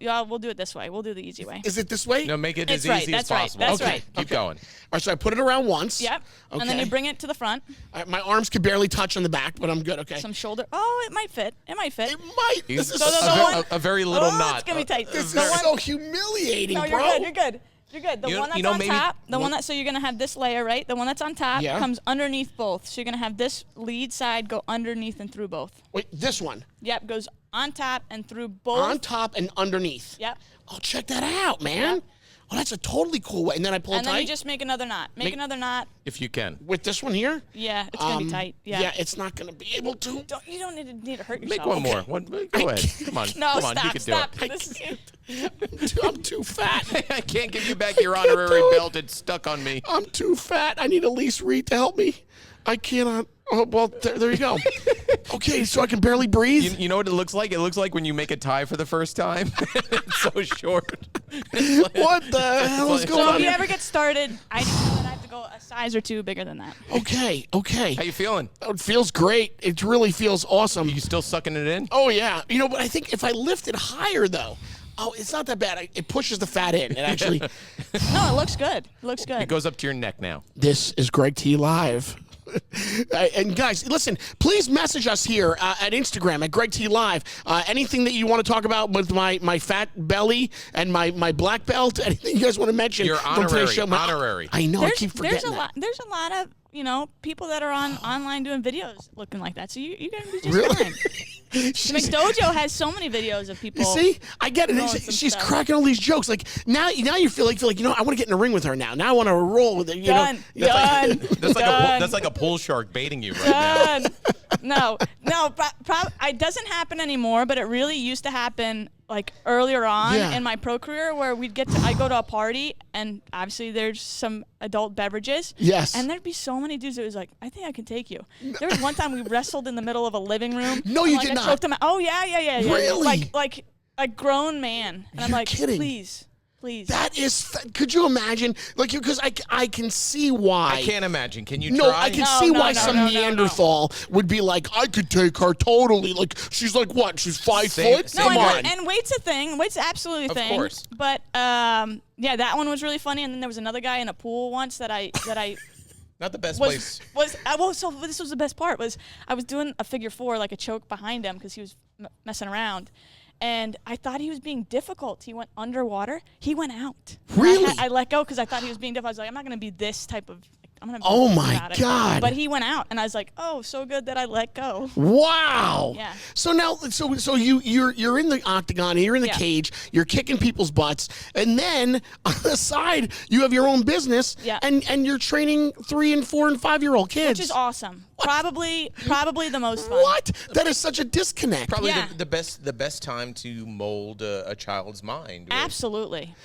we'll do it this way. We'll do the easy way. Is it this way? No, make it as easy as possible. That's right. Keep going. All right, so I put it around once. Yep. Okay. And then you bring it to the front. My arms could barely touch on the back, but I'm good. Okay. Some shoulder. Oh, it might fit. It might fit. It might. This is a very little knot. It's gonna be tight. This is so humiliating, no, bro. You're good. The one that's on top, so you're gonna have this layer, right? The one that's on top comes underneath both. So you're gonna have this lead side go underneath and through both. Wait, this one? Yep, goes on top and through both. On top and underneath. Yep. Oh, check that out, man. Yep. Oh, that's a totally cool way. And then I pull it tight? And then you just make another knot. Make another knot. If you can. With this one here? Yeah, it's going to be tight. Yeah. Yeah, it's not going to be able to. You don't need to hurt yourself. Make one more. Go ahead. Come on. No, Come on. You can do it. I'm too fat. I can't give you back your honorary belt. It's stuck on me. I'm too fat. I need Elise Reed to help me. I cannot. Oh, well, there you go. Okay, so I can barely breathe. You know what it looks like? It looks like when you make a tie for the first time. It's so short. What the hell is going on? So if you ever get started, I know that I have to go go a size or two bigger than that. Okay. How you feeling? It feels great. It really feels awesome. You still sucking it in? Oh, yeah. You know, but I think if I lift it higher, though, it's not that bad. It pushes the fat in. It actually. No, it looks good. It looks good. It goes up to your neck now. This is Greg T Live. And guys, listen, please message us here at Instagram at Greg T Live. Anything that you want to talk about with my fat belly and my black belt, anything you guys want to mention. Your honorary. I know, I keep forgetting There's a lot of, people that are online doing videos looking like that. So you're going to be just really? fine. McDojo has so many videos of people. You see, I get it. She's cracking all these jokes. Like now you feel like I want to get in the ring with her now. Now I want to roll with it. Done. That's like a bull shark baiting you right now. No. It doesn't happen anymore, but it really used to happen like earlier on in my pro career, where I go to a party and obviously there's some adult beverages. Yes. And there'd be so many dudes that was like, I think I can take you. There was one time we wrestled in the middle of a living room. No, you did not. Choked him out. Oh yeah. Really? Like a grown man. And I'm like, kidding. Please. That is. Could you imagine? Like, because I can see why. I can't imagine. Can you? No, try? I can see why some Neanderthal would be like, I could take her totally. Like, she's like what? She's 5 foot. No, Come on. And weight's a thing. Weight's absolutely a thing. Of course. But that one was really funny. And then there was another guy in a pool once that I. Not the best place. So this was the best part. Was I was doing a figure 4, like a choke behind him because he was messing around. And I thought he was being difficult. He went underwater. He went out. Really? I let go because I thought he was being difficult. I was like, I'm not going to be this type of. I'm gonna. Oh my God! But he went out, and I was like, oh, so good that I let go. Wow. Yeah. So now, so you're in the octagon, you're in the cage, you're kicking people's butts, and then on the side you have your own business, and you're training 3 and 4 and 5-year-old kids, which is awesome. Probably the most fun. What? That is such a disconnect. Probably the best time to mold a child's mind. Absolutely.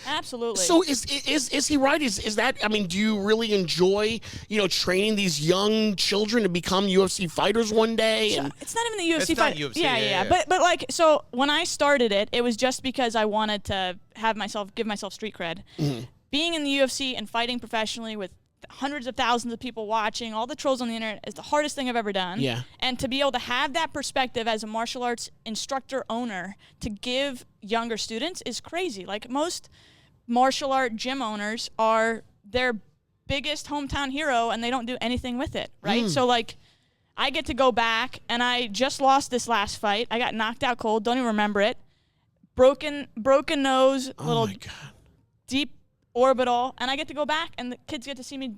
So is he right? Is that? I mean, do you really enjoy training these young children to become UFC fighters one day? So it's not even the UFC fight. UFC, yeah. But like, so when I started it was just because I wanted to give myself street cred. Mm-hmm. Being in the UFC and fighting professionally with hundreds of thousands of people watching, all the trolls on the internet, is the hardest thing I've ever done. Yeah. And to be able to have that perspective as a martial arts instructor owner to give younger students is crazy. Like, most martial art gym owners are their biggest hometown hero and they don't do anything with it, right? So like, I get to go back, and I just lost this last fight. I got knocked out cold, don't even remember it. Broken nose, little deep orbital, and I get to go back, and the kids get to see me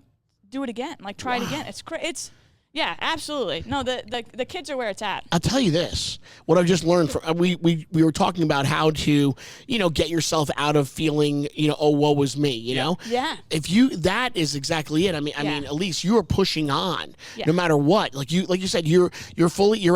do it again, like try it again. It's yeah, absolutely. No, the kids are where it's at. I'll tell you this: what I've just learned from we were talking about how to get yourself out of feeling oh, woe was me, you know. Yeah. That is exactly it. I mean, Elise, you are pushing on no matter what. Like you said, you're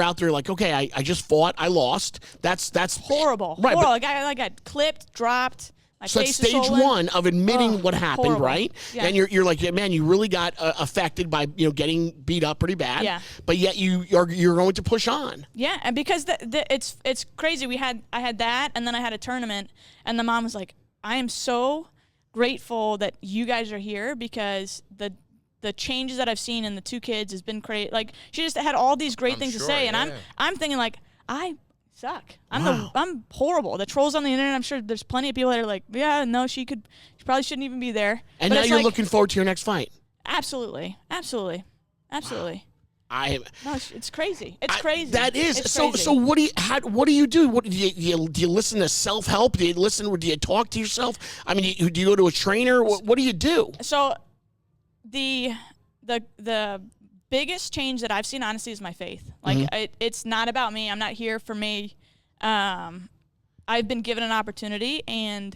out there like, okay, I just fought, I lost. That's horrible. Right. Horrible. I got clipped, dropped. So that's stage one of admitting what happened, horrible. Right? Yeah. And you're like, man, you really got affected by getting beat up pretty bad. Yeah. But yet you're going to push on. Yeah, and because it's crazy. I had that, and then I had a tournament, and the mom was like, I am so grateful that you guys are here because the changes that I've seen in the 2 kids has been great. Like, she just had all these great things to say, and I'm thinking like, I suck. I'm horrible. The trolls on the internet, I'm sure there's plenty of people that are like, yeah, no, she probably shouldn't even be there. And now you're looking forward to your next fight. Absolutely. No, it's crazy. It's crazy. That is. It's so crazy. So what do you do? What do you listen to self-help? Do you talk to yourself? I mean, do you go to a trainer? What do you do? So the biggest change that I've seen, honestly, is my faith. Like, it's not about me. I'm not here for me. I've been given an opportunity, and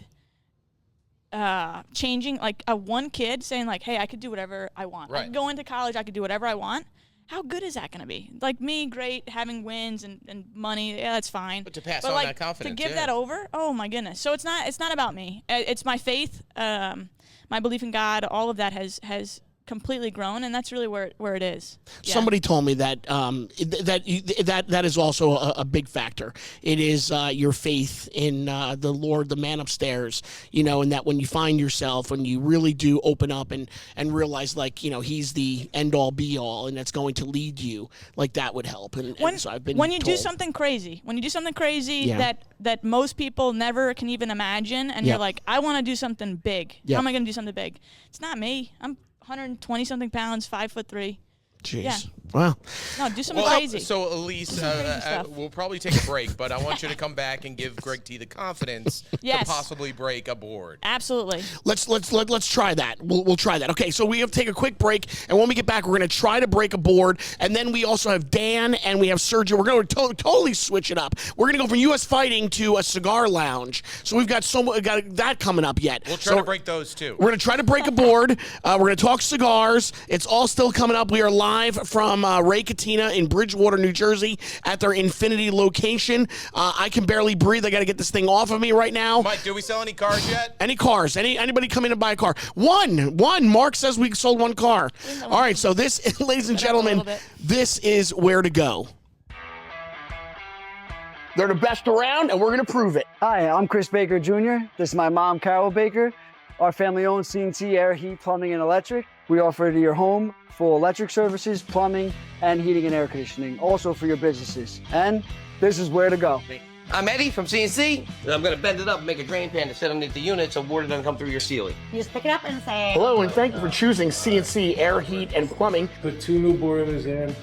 changing, like, one kid saying, like, hey, I could do whatever I want. Right. I could go into college. I could do whatever I want. How good is that going to be? Like, me, great, having wins and money, yeah, that's fine. But to pass on that confidence, to give that over, oh, my goodness. So it's not about me. It's my faith, my belief in God, all of that has completely grown, and that's really where it is. Yeah. Somebody told me that that is also a big factor. It is your faith in the Lord, the man upstairs, and that when you find yourself, when you really do open up and realize, like, he's the end all be all, and that's going to lead you, like, that would help. And so I've been when you told. do something crazy, that most people never can even imagine, and you're like, I want to do something big. How am I going to do something big? It's not me. I'm 120 something pounds, 5'3". Jeez. Yeah. Wow. No, do something crazy. So, Elise, we'll probably take a break, but I want you to come back and give Greg T the confidence to possibly break a board. Absolutely. Let's try that. We'll try that. Okay, so we have to take a quick break, and when we get back, we're going to try to break a board, and then we also have Dan and we have Sergio. We're going to totally switch it up. We're going to go from U.S. fighting to a cigar lounge. So we've got that coming up yet. We'll try to break those too. We're going to try to break a board. We're going to talk cigars. It's all still coming up. We are live from Ray Catena in Bridgewater, New Jersey, at their Infinity location. I can barely breathe. I got to get this thing off of me right now. Mike, do we sell any cars yet? Any cars? Anybody come in and buy a car? One. Mark says we sold one car. All right, so this, ladies and gentlemen, this is where to go. They're the best around, and we're going to prove it. Hi, I'm Chris Baker Jr. This is my mom, Carol Baker. Our family-owned CNC Air, Heat, Plumbing, and Electric. We offer to your home full electric services, plumbing, and heating and air conditioning, also for your businesses. And this is where to go. I'm Eddie from CNC. I'm going to bend it up and make a drain pan to sit underneath the unit so water doesn't come through your ceiling. You just pick it up and say, hello, and thank you for choosing CNC Air, Heat, and Plumbing. Put 2 new boilers in,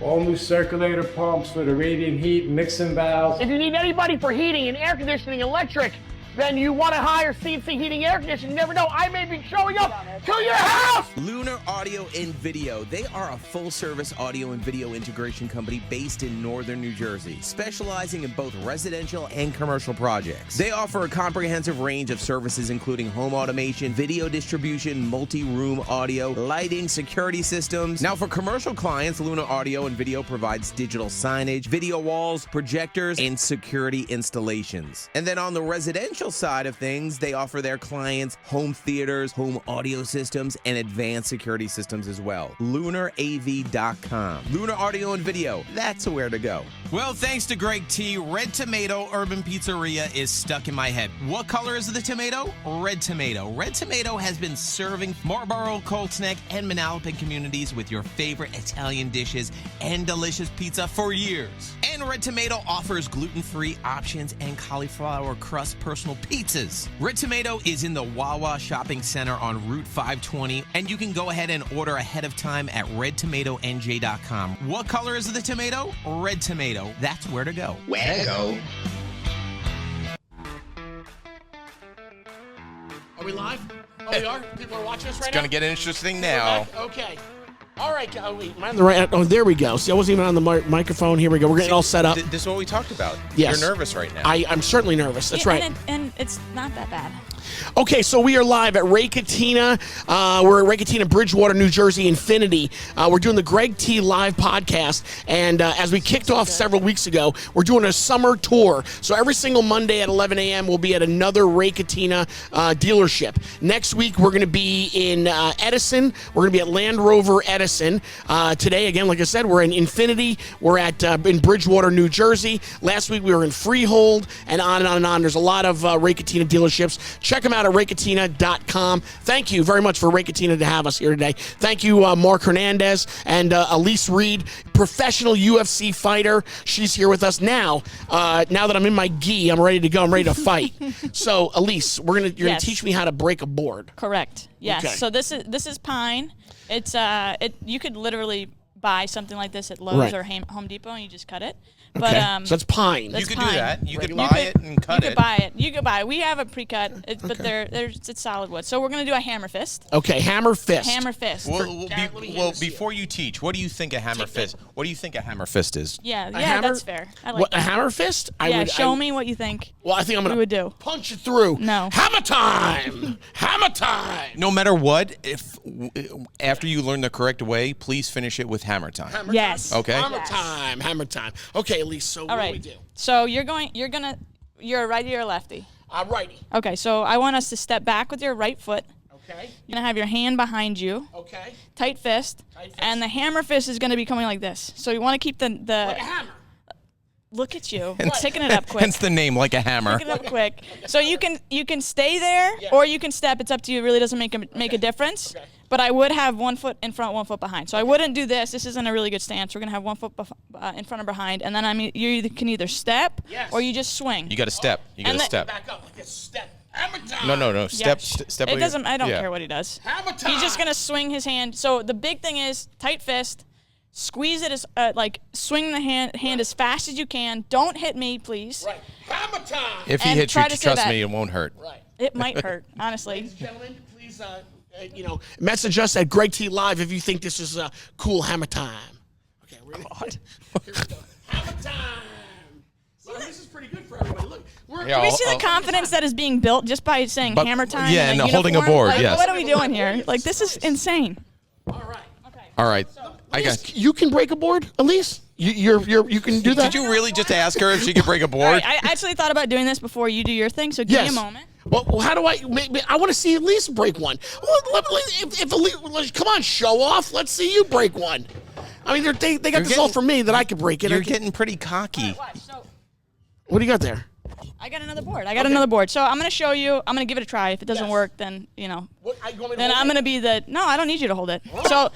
all new circulator pumps with a radiant heat, mixing valves. If you need anybody for heating and air conditioning, electric, then you want to hire CNC Heating Air Conditioning. You never know, I may be showing up to your house! Lunar Audio and Video. They are a full-service audio and video integration company based in northern New Jersey, specializing in both residential and commercial projects. They offer a comprehensive range of services including home automation, video distribution, multi-room audio, lighting, security systems. Now, for commercial clients, Lunar Audio and Video provides digital signage, video walls, projectors, and security installations. And then on the residential side of things, they offer their clients home theaters, home audio systems, and advanced security systems as well. LunarAV.com. Lunar Audio and Video. That's where to go. Well, thanks to Greg T, Red Tomato Urban Pizzeria is stuck in my head. What color is the tomato? Red Tomato. Red Tomato has been serving Marlboro, Colts Neck, and Manalapan communities with your favorite Italian dishes and delicious pizza for years. And Red Tomato offers gluten-free options and cauliflower crust personal pizzas. Red Tomato is in the Wawa Shopping Center on Route 520, and you can go ahead and order ahead of time at redtomatonj.com. What color is the tomato? Red Tomato. That's where to go. Where to go? Are we live? Oh, we are? People are watching us right now? It's going to get interesting now. Okay. All right, wait, am I on the right? Oh, there we go. See, I wasn't even on the microphone. Here we go. We're getting all set up. This is what we talked about. Yes. You're nervous right now. I'm certainly nervous. That's right. And it's not that bad. Okay, so we are live at Ray Catena. We're at Ray Catena, Bridgewater, New Jersey, Infinity. We're doing the Greg T live podcast, and as we kicked off several weeks ago, we're doing a summer tour. So every single Monday at 11 a.m., we'll be at another Ray Catena dealership. Next week, we're going to be in Edison. We're going to be at Land Rover Edison. Today, again, like I said, we're in Infinity. We're at in Bridgewater, New Jersey. Last week, we were in Freehold, and on and on and on. There's a lot of Ray Catena dealerships. Check them out at RayCatena.com. Thank you very much for Ray Catena to have us here today. Thank you, Mark Hernandez and Elise Reed, professional UFC fighter. She's here with us now. Now that I'm in my gi, I'm ready to go. I'm ready to fight. So, Elise, you're gonna teach me how to break a board. Correct. Yes. Okay. So this is pine. It's you could literally buy something like this at Lowe's or Home Depot and you just cut it. But so that's pine. You could do that. You could buy it and cut it. You could buy it. You could buy it. We have a pre-cut, but it's solid wood. So we're gonna do a hammer fist. Okay, hammer fist. Hammer fist. Well, before you teach, what do you think a hammer fist? What do you think a hammer fist is? Yeah, that's fair. I like that. A hammer fist? Show me what you think. Well, I think I'm gonna would do. Punch it through. No. Hammer time. Hammer time. No matter what, if after you learn the correct way, please finish it with hammer time. Hammer yes. Time. Okay. Hammer time. Hammer time. Okay, Elise. So what do we do? So you're a righty or lefty? I'm righty. Okay, so I want us to step back with your right foot. Okay. Okay. You're going to have your hand behind you. Okay. Tight fist. And the hammer fist is going to be coming like this. So you want to keep the like a hammer. Look at you. Picking it up quick. Hence the name, like a hammer. Pick it up quick. So you can stay there or you can step. It's up to you. It really doesn't make a difference. Okay. But I would have 1 foot in front, 1 foot behind. So I wouldn't do this. This isn't a really good stance. We're going to have 1 foot in front or behind. And then you can either step or you just swing. You got to step. You got to step. Back up like a step. Hammer time. No. Step. It doesn't. I don't care what he does. Hammer time. He's just going to swing his hand. So the big thing is tight fist. Squeeze it as swing the hand as fast as you can. Don't hit me, please. Right. Hammer time. If he hits you, trust me, it won't hurt. Right. It might hurt, honestly. Ladies and gentlemen, please, message us at Greg T Live if you think this is a cool hammer time. Okay, we're gonna, here we go. Hammer time. Well, this is pretty good for everybody. Look, can we see the confidence that is being built just by saying hammer time? Yeah, and holding a board. Yes. What are we doing here? Like, this is insane. All right. Okay. All right. You can break a board, Elise? You can do that? Did you really just ask her if she could break a board? I actually thought about doing this before you do your thing, so give me a moment. Well, how do I want to see Elise break one. Well, if Elise, come on, show off. Let's see you break one. I mean, they got this all from me that I could break it. You're getting pretty cocky. What do you got there? I got another board. Another board. So I'm going to show you. I'm going to give it a try. If it doesn't work, then, then I'm going to be the... No, I don't need you to hold it. So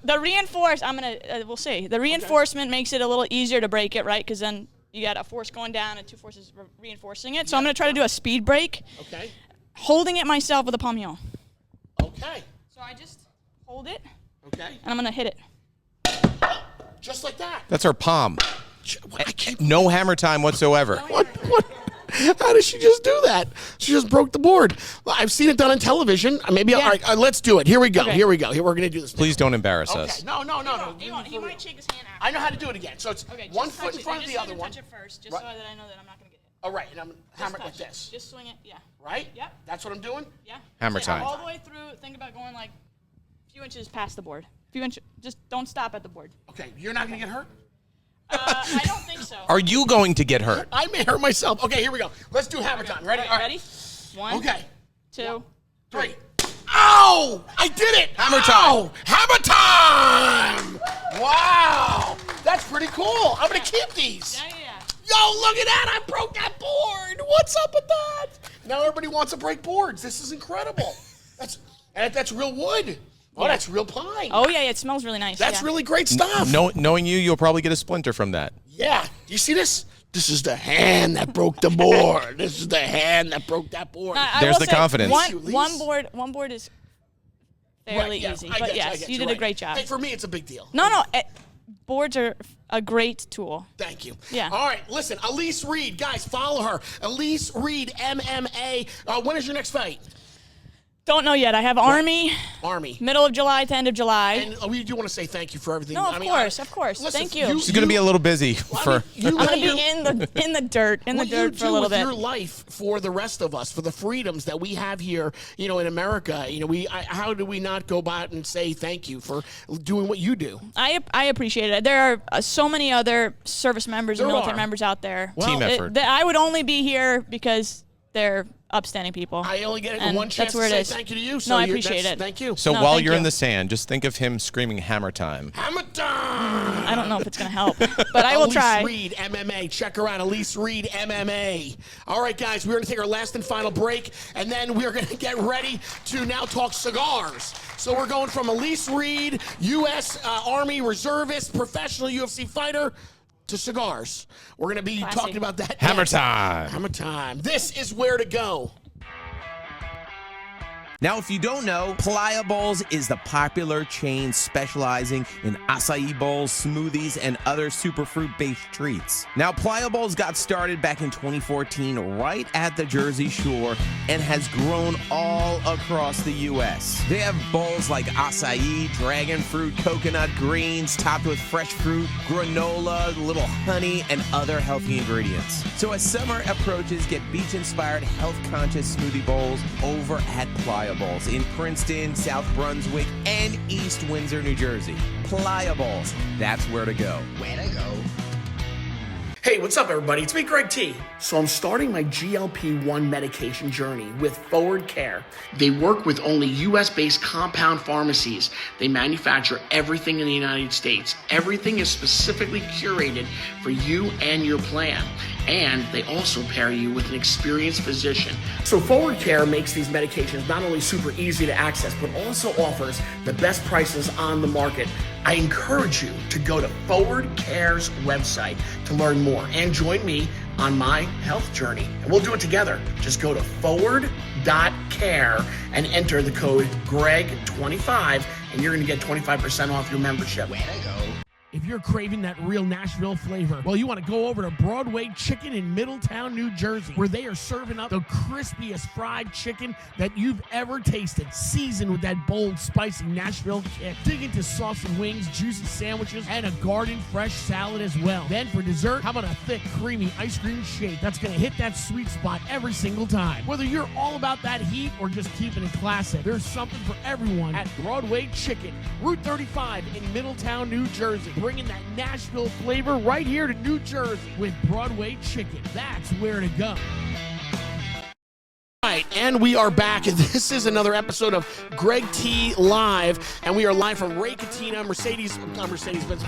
the we'll see. The reinforcement makes it a little easier to break it, right? Because then you got a force going down and 2 forces reinforcing it. So I'm going to try to do a speed break. Okay. Holding it myself with a palm heel. Okay. So I just hold it. Okay. And I'm going to hit it. Just like that. That's her palm. No hammer time whatsoever. What? How did she just do that? She just broke the board. Well, I've seen it done on television. Maybe. All right, let's do it. Here we go. Okay. Here we go. We're going to do this. Please don't embarrass us. No. He might shake his hand after. I know how to do it again. So it's 1 foot in front of the other one. Touch it first, just so that I know that I'm not going to get hit. All right, and I'm hammer it like this. Just swing it, yeah. Right? Yep. That's what I'm doing? Yeah. Hammer time. All the way through. Think about going like a few inches past the board. Just don't stop at the board. Okay, you're not going to get hurt? I don't think so. Are you going to get hurt? I may hurt myself. Okay, here we go. Let's do hammer time. Ready? All right. Ready? 1, 2, 3. Ow! I did it! Hammer time! Hammer time! Wow! That's pretty cool. I'm going to keep these. Yeah. Yo, look at that! I broke that board! What's up with that? Now everybody wants to break boards. This is incredible. That's real wood. Oh, that's real pine. Oh, yeah, it smells really nice. That's really great stuff. Knowing you'll probably get a splinter from that. Yeah. Do you see this? This is the hand that broke the board. This is the hand that broke that board. There's the confidence. One board is fairly easy. But yes, you did a great job. Hey, for me, it's a big deal. No. Boards are a great tool. Thank you. Yeah. All right, listen, Elise Reed. Guys, follow her. Elise Reed, MMA. When is your next fight? Don't know yet. I have Army. Middle of July to end of July. And we do want to say thank you for everything. No, of course. Listen, thank you. She's going to be a little busy. I'm going to be in the dirt for a little bit. Your life for the rest of us, for the freedoms that we have here, in America. How do we not go out and say thank you for doing what you do? I appreciate it. There are so many other service members and military members out there. Team effort. I would only be here because they're upstanding people. I only get one chance to say thank you to you. So I appreciate it. Thank you. So while you're in the sand, just think of him screaming hammer time. Hammer time! I don't know if it's going to help, but I will try. Elise Reed, MMA. Check her out, Elise Reed, MMA. All right, guys, we're going to take our last and final break, and then we're going to get ready to now talk cigars. So we're going from Elise Reed, U.S. Army reservist, professional UFC fighter, to cigars. We're going to be talking about that. Hammer time. Hammer time. This is where to go. Now, if you don't know, Playa Bowls is the popular chain specializing in acai bowls, smoothies, and other superfruit-based treats. Now, Playa Bowls got started back in 2014 right at the Jersey Shore and has grown all across the U.S. They have bowls like acai, dragon fruit, coconut greens, topped with fresh fruit, granola, little honey, and other healthy ingredients. So as summer approaches, get beach-inspired, health-conscious smoothie bowls over at Playa Bowls in Princeton, South Brunswick, and East Windsor, New Jersey. Playa Bowls, that's where to go. Where to go? Hey, what's up, everybody? It's me, Greg T. So I'm starting my GLP-1 medication journey with Forward Care. They work with only U.S.-based compound pharmacies. They manufacture everything in the United States. Everything is specifically curated for you and your plan. And they also pair you with an experienced physician. So Forward Care makes these medications not only super easy to access, but also offers the best prices on the market. I encourage you to go to Forward Care's website to learn more and join me on my health journey. And we'll do it together. Just go to forward.care and enter the code GREG25 and you're going to get 25% off your membership. Way to go. If you're craving that real Nashville flavor, well, you want to go over to Broadway Chicken in Middletown, New Jersey, where they are serving up the crispiest fried chicken that you've ever tasted, seasoned with that bold, spicy Nashville kick. Dig into saucy wings, juicy sandwiches, and a garden fresh salad as well. Then for dessert, how about a thick, creamy ice cream shake that's going to hit that sweet spot every single time. Whether you're all about that heat or just keeping it classic, there's something for everyone at Broadway Chicken, Route 35 in Middletown, New Jersey. Bringing that Nashville flavor right here to New Jersey with Broadway Chicken. That's where to go. All right, and we are back. This is another episode of Greg T Live, and we are live from Ray Catena Mercedes-Benz. I'm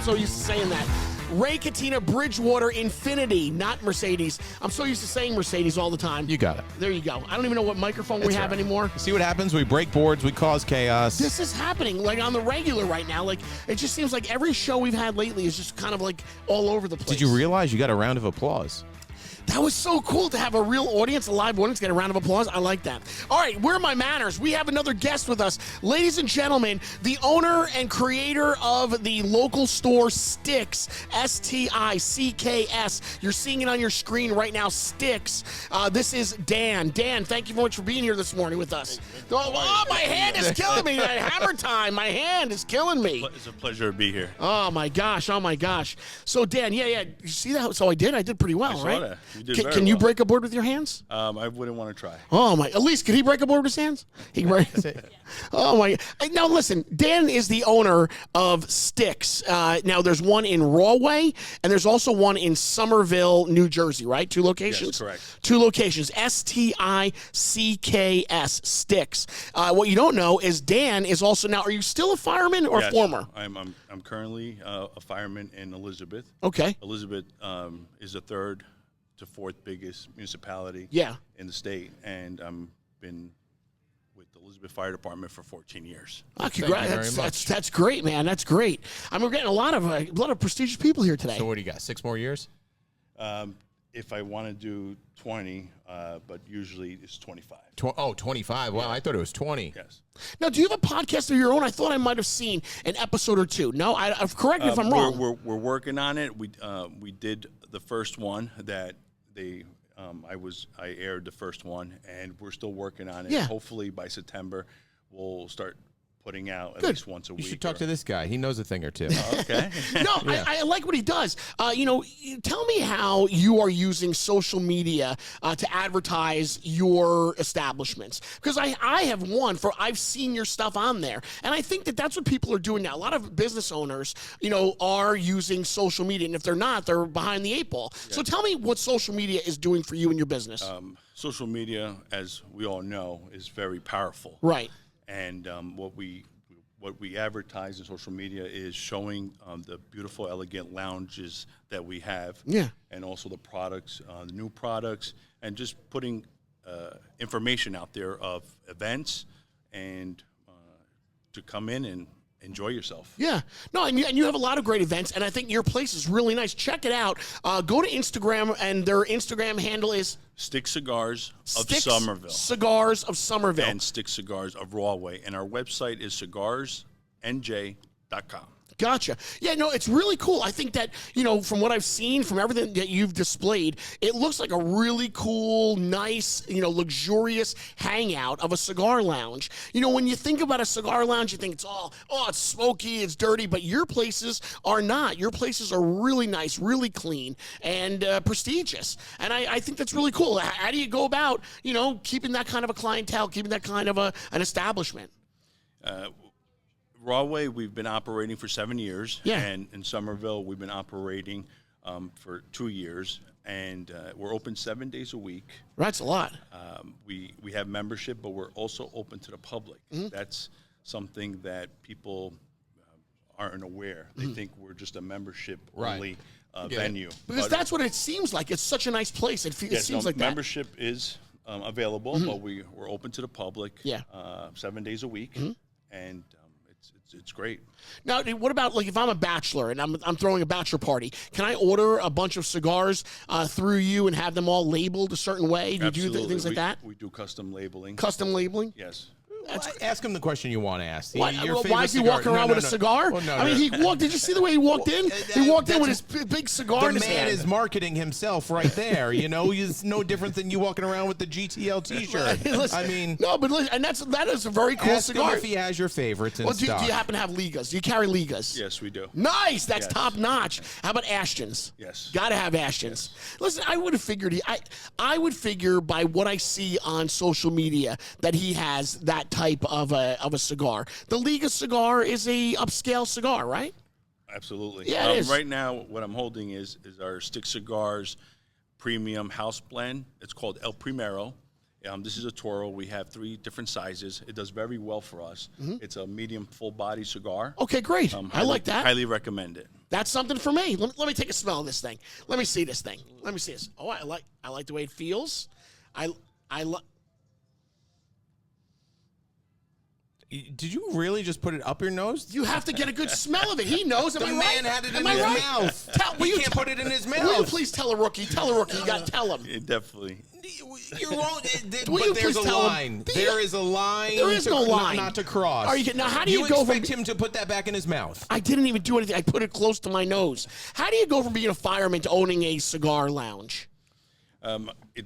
so used to saying that. Ray Catena Bridgewater Infinity, not Mercedes. I'm so used to saying Mercedes all the time. You got it. There you go. I don't even know what microphone we have anymore. See what happens? We break boards. We cause chaos. This is happening like on the regular right now. Like it just seems like every show we've had lately is just kind of like all over the place. Did you realize you got a round of applause? That was so cool to have a real audience, a live audience, get a round of applause. I like that. All right, where are my manners? We have another guest with us. Ladies and gentlemen, the owner and creator of the local store Sticks, S-T-I-C-K-S. You're seeing it on your screen right now, Sticks. This is Dan. Dan, thank you very much for being here this morning with us. Oh, my hand is killing me. Hammer time. My hand is killing me. It's a pleasure to be here. Oh, my gosh. Oh, my gosh. So, Dan, yeah. You see that? So I did pretty well, right? That. Can you break a board with your hands? I wouldn't want to try. Oh my! Elise, can he break a board with his hands? He can break. Oh my! Now listen, Dan is the owner of Sticks. Now there's one in Rahway, and there's also one in Somerville, New Jersey. Right? Two locations. Yes, correct. Two locations. S-T-I-C-K-S. Sticks. What you don't know is Dan is also now. Are you still a fireman or former? I'm currently a fireman in Elizabeth. Okay. Elizabeth is the third to fourth biggest municipality in the state, and I've been with the Elizabeth Fire Department for 14 years. Oh, congrats. That's great, man. That's great. I mean, we're getting a lot of prestigious people here today. So what do you got, 6 more years? If I want to do 20, but usually it's 25. 25. Wow, I thought it was 20. Yes. Now, do you have a podcast of your own? I thought I might have seen an episode or two. No, correct me if I'm wrong. We're working on it. We did the first one that I aired the first one, and we're still working on it. Yeah. Hopefully by September we'll start putting out at least once a week. You should talk to this guy. He knows a thing or two. Okay. No, yeah. I like what he does. Tell me how you are using social media to advertise your establishments. Because I have I've seen your stuff on there. And I think that's what people are doing now. A lot of business owners, are using social media. And if they're not, they're behind the 8 ball. Yeah. So tell me what social media is doing for you and your business. Social media, as we all know, is very powerful. Right. And what we advertise in social media is showing the beautiful, elegant lounges that we have, and also the products, the new products, and just putting information out there of events and to come in and enjoy yourself. Yeah. No, and you have a lot of great events, and I think your place is really nice. Check it out. Go to Instagram, and their Instagram handle is Sticks Cigars of Somerville. Cigars of Somerville. And Sticks Cigars of Rahway. And our website is cigarsnj.com. Gotcha. Yeah, no, it's really cool. I think that, from what I've seen, from everything that you've displayed, it looks like a really cool, nice, luxurious hangout of a cigar lounge. When you think about a cigar lounge, you think it's it's smoky, it's dirty, but your places are not. Your places are really nice, really clean, and prestigious. And I think that's really cool. How do you go about, keeping that kind of a clientele, keeping that kind of an establishment? Rahway, we've been operating for 7 years. Yeah. And in Somerville, we've been operating for 2 years, and we're open 7 days a week. That's a lot. We have membership, but we're also open to the public. That's something that people aren't aware. They think we're just a membership only venue. Because that's what it seems like. It's such a nice place. It seems like membership is available, but we're open to the public 7 days a week, and it's great. Now, what about like if I'm a bachelor and I'm throwing a bachelor party? Can I order a bunch of cigars through you and have them all labeled a certain way? Do you do things like that? We do custom labeling. Custom labeling? Yes. Ask him the question you want to ask. Why is he walking around with a cigar? Well, I mean, he walked. Did you see the way he walked in? He walked in with his big cigar in his hand. The man is marketing himself right there. You know, he's no different than you walking around with the GTL T-shirt. Listen, I mean, no, but listen, and that is a very cool ask cigar. him if he has your favorites in do stock. you happen to have Ligas? Do you carry Ligas? Yes, we do. Nice. That's top notch. How about Ashtons? Yes. Got to have Ashtons. Listen, I would have figured. I would figure by what I see on social media that he has that type of a cigar. The Liga cigar is a upscale cigar, right? Absolutely. Yeah, it is. Right now, what I'm holding is our Sticks Cigars premium house blend. It's called El Primero. This is a Toro. We have 3 different sizes. It does very well for us. It's a medium full body cigar. Okay, great. I like that. Highly recommend it. That's something for me. Let me take a smell of this thing. Let me see this thing. Let me see this. Oh, I like the way it feels. I like. Did you really just put it up your nose? You have to get a good smell of it. He knows. Am the I man right? had it in Am his I right? mouth. He can't put it in his mouth. Will you please tell a rookie? Tell a rookie. You got to tell him. Yeah, definitely. You're wrong. But there's a line. There is a line. There is no line. Not to cross. Are you now? How do you go expect him to put that back in his mouth? I didn't even do anything. I put it close to my nose. How do you go from being a fireman to owning a cigar lounge?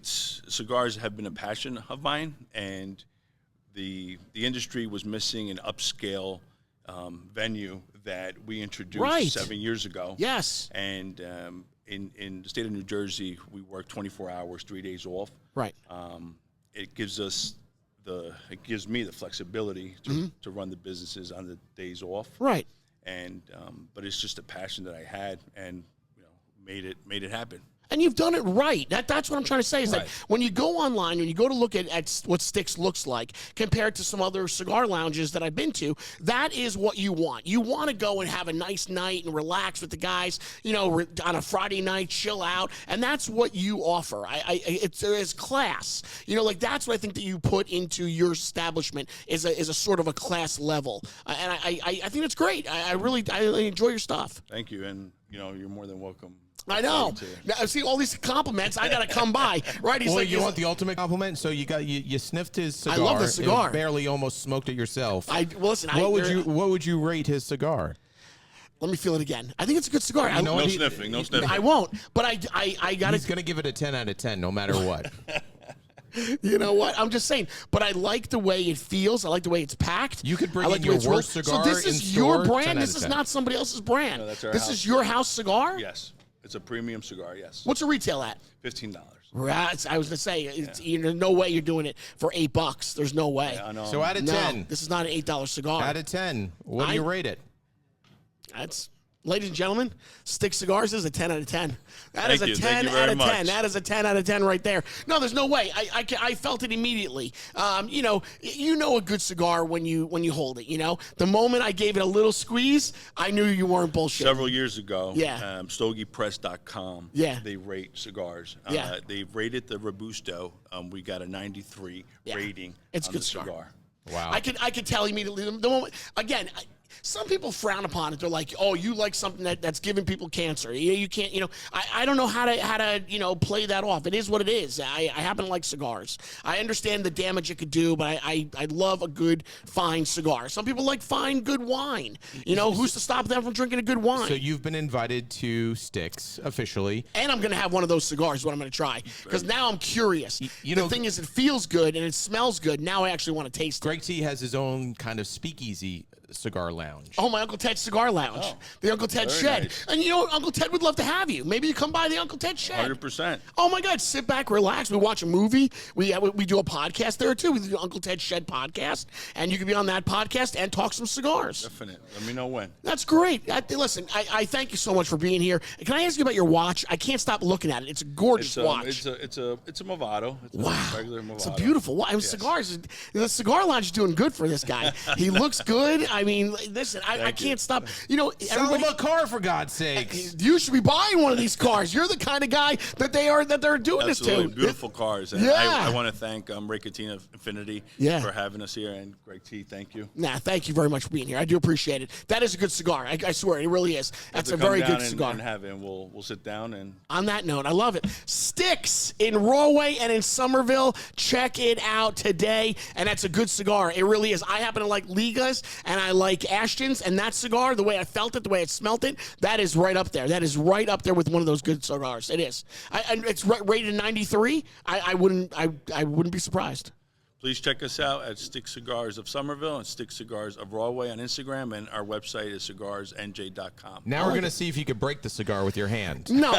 Cigars have been a passion of mine, and the industry was missing an upscale venue that we introduced 7 years ago. Yes. And in the state of New Jersey, we work 24 hours, 3 days off. Right. It gives me the flexibility to run the businesses on the days off. Right. And but it's just a passion that I had, and made it happen. And you've done it right. That's what I'm trying to say is that when you go online, when you go to look at what Sticks looks like compared to some other cigar lounges that I've been to, that is what you want. You want to go and have a nice night and relax with the guys, on a Friday night, chill out. And that's what you offer. It's class. That's what I think that you put into your establishment is a sort of a class level. And I think it's great. I really enjoy your stuff. Thank you. And, you're more than welcome. I know. Now, see all these compliments. I got to come by, right? He's you want the ultimate compliment? So you sniffed his cigar. I love the cigar. And barely almost smoked it yourself. Listen. What would you rate his cigar? Let me feel it again. I think it's a good cigar. No sniffing. I won't. But I got to. He's gonna give it a 10 out of 10, no matter what. You know what? I'm just saying. But I like the way it feels. I like the way it's packed. You could bring in your worst cigar. So this is your brand. This is not somebody else's brand. No, that's our this house is your house cigar. Yes. It's a premium cigar, yes. What's the retail at? $15. Right. I was going to say, there's no way you're doing it for $8. There's no way. Yeah, I know. So out of 10. This is not an $8 cigar. Out of 10. What do you rate it? Ladies and gentlemen, Sticks Cigars is a 10 out of 10. That is a 10 out of 10. That is a 10 out of 10 right there. No, there's no way. I felt it immediately. You know a good cigar when you hold it. The moment I gave it a little squeeze, I knew you weren't bullshit. Several years ago, yeah. StogiePress.com. Yeah. They rate cigars. Yeah. They rated the Robusto. We got a 93 rating. It's on a good the cigar. Wow. I could tell immediately the moment. Again. Some people frown upon it. They're like, "Oh, you like something that's giving people cancer. You can't. I don't know how to play that off. It is what it is. I happen to like cigars. I understand the damage it could do, but I love a good fine cigar. Some people like fine good wine. Who's to stop them from drinking a good wine? So you've been invited to Sticks officially, and I'm gonna have one of those cigars. What I'm gonna try because now I'm curious. The thing is, it feels good and it smells good. Now I actually want to taste it. Greg T has his own kind of speakeasy Cigar Lounge. Oh, my Uncle Ted's Cigar Lounge. Oh, the Uncle Ted Shed. Nice. And you know what? Uncle Ted would love to have you. Maybe you come by the Uncle Ted Shed. 100%. Oh, my God. Sit back, relax. We watch a movie. We do a podcast there, too. We do the Uncle Ted Shed podcast. And you can be on that podcast and talk some cigars. Definitely. Let me know when. That's great. Listen, I thank you so much for being here. Can I ask you about your watch? I can't stop looking at it. It's a gorgeous watch. It's a Movado. It's wow. A regular Movado. It's a beautiful watch. Yes. Cigars. The Cigar Lounge is doing good for this guy. He looks good. I mean, listen, I can't stop. You know, sell him a car for God's sakes. You should be buying one of these cars. You're the kind of guy that they're doing this to. Beautiful cars. And yeah. I want to thank Ray Catena INFINITI for having us here, and Greg T, thank you. Thank you very much for being here. I do appreciate it. That is a good cigar. I swear, it really is. That's a very good cigar. And we'll sit down and. On that note, I love it. Sticks in Rawway and in Somerville. Check it out today, and that's a good cigar. It really is. I happen to like Ligas, and I like Ashton's, and that cigar, the way I felt it, the way I smelt it, that is right up there. That is right up there with one of those good cigars. It is. And it's rated 93. I wouldn't be surprised. Please check us out at Sticks Cigars of Somerville and Sticks Cigars of Rawway on Instagram, and our website is cigarsnj.com. Now we're going to see if you could break the cigar with your hand. No.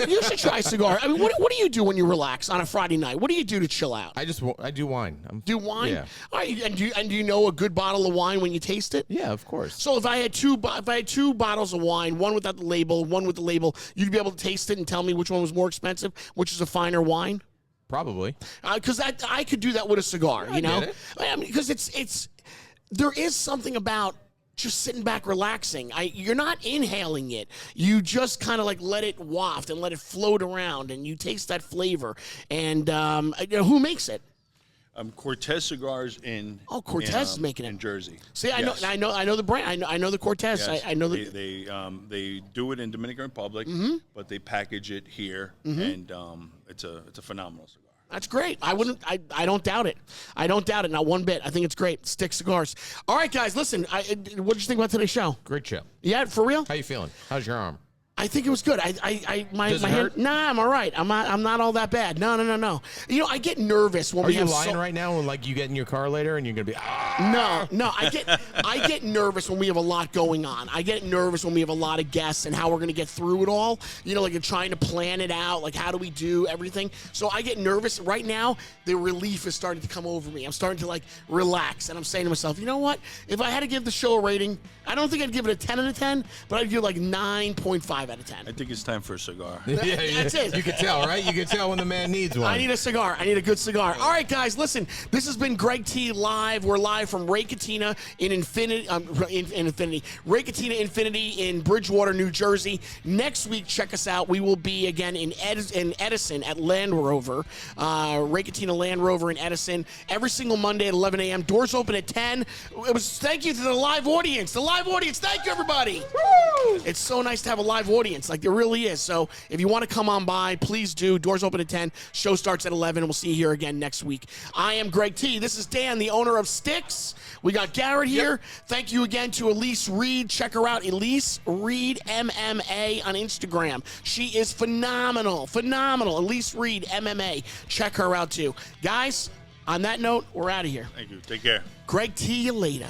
You should try a cigar. I mean, what do you do when you relax on a Friday night? What do you do to chill out? I do wine. Do wine? Yeah. All right, and do you know a good bottle of wine when you taste it? Yeah, of course. So if I had two bottles of wine, one without the label, one with the label, you'd be able to taste it and tell me which one was more expensive, which is a finer wine? Probably. Because I could do that with a cigar, you know? I mean, because there is something about just sitting back relaxing. You're not inhaling it. You just kind of like let it waft and let it float around, and you taste that flavor. And who makes it? Cortez Cigars in Cortez is making it in Jersey. See, yes. I know the brand. I know the Cortez. Yes. I know they do it in Dominican Republic, but they package it here, and it's a phenomenal cigar. That's great. I don't doubt it. I don't doubt it, not one bit. I think it's great. Sticks Cigars. All right, guys, listen. What did you think about today's show? Great show. Yeah, for real? How you feeling? How's your arm? I think it was good. My hand. Nah, I'm all right. I'm not all that bad. No. You know, I get nervous when we have. Are you lying right now? When like you get in your car later and you're gonna be. No. I get nervous when we have a lot going on. I get nervous when we have a lot of guests and how we're gonna get through it all. You know, like you're trying to plan it out. Like how do we do everything? So I get nervous right now. The relief is starting to come over me. I'm starting to like relax, and I'm saying to myself, you know what? If I had to give the show a rating, I don't think I'd give it a 10 out of 10, but I'd give like 9.5 out of 10. I think it's time for a cigar. That's it. You can tell, right? You can tell when the man needs one. I need a cigar. I need a good cigar. All right, guys, listen. This has been Greg T live. We're live from Ray Catena in Infinity. Ray Catena INFINITI in Bridgewater, New Jersey. Next week, check us out. We will be again in Edison at Land Rover. Ray Catena Land Rover in Edison. Every single Monday at 11 a.m. Doors open at 10. Thank you to the live audience. Thank you, everybody. Woo! It's so nice to have a live audience. Like, there really is. So if you want to come on by, please do. Doors open at 10. Show starts at 11. We'll see you here again next week. I am Greg T. This is Dan, the owner of Sticks. We got Garrett here. Yep. Thank you again to Elise Reed. Check her out, Elise Reed MMA on Instagram. She is phenomenal. Elise Reed MMA. Check her out, too. Guys, on that note, we're out of here. Thank you. Take care. Greg T, you later.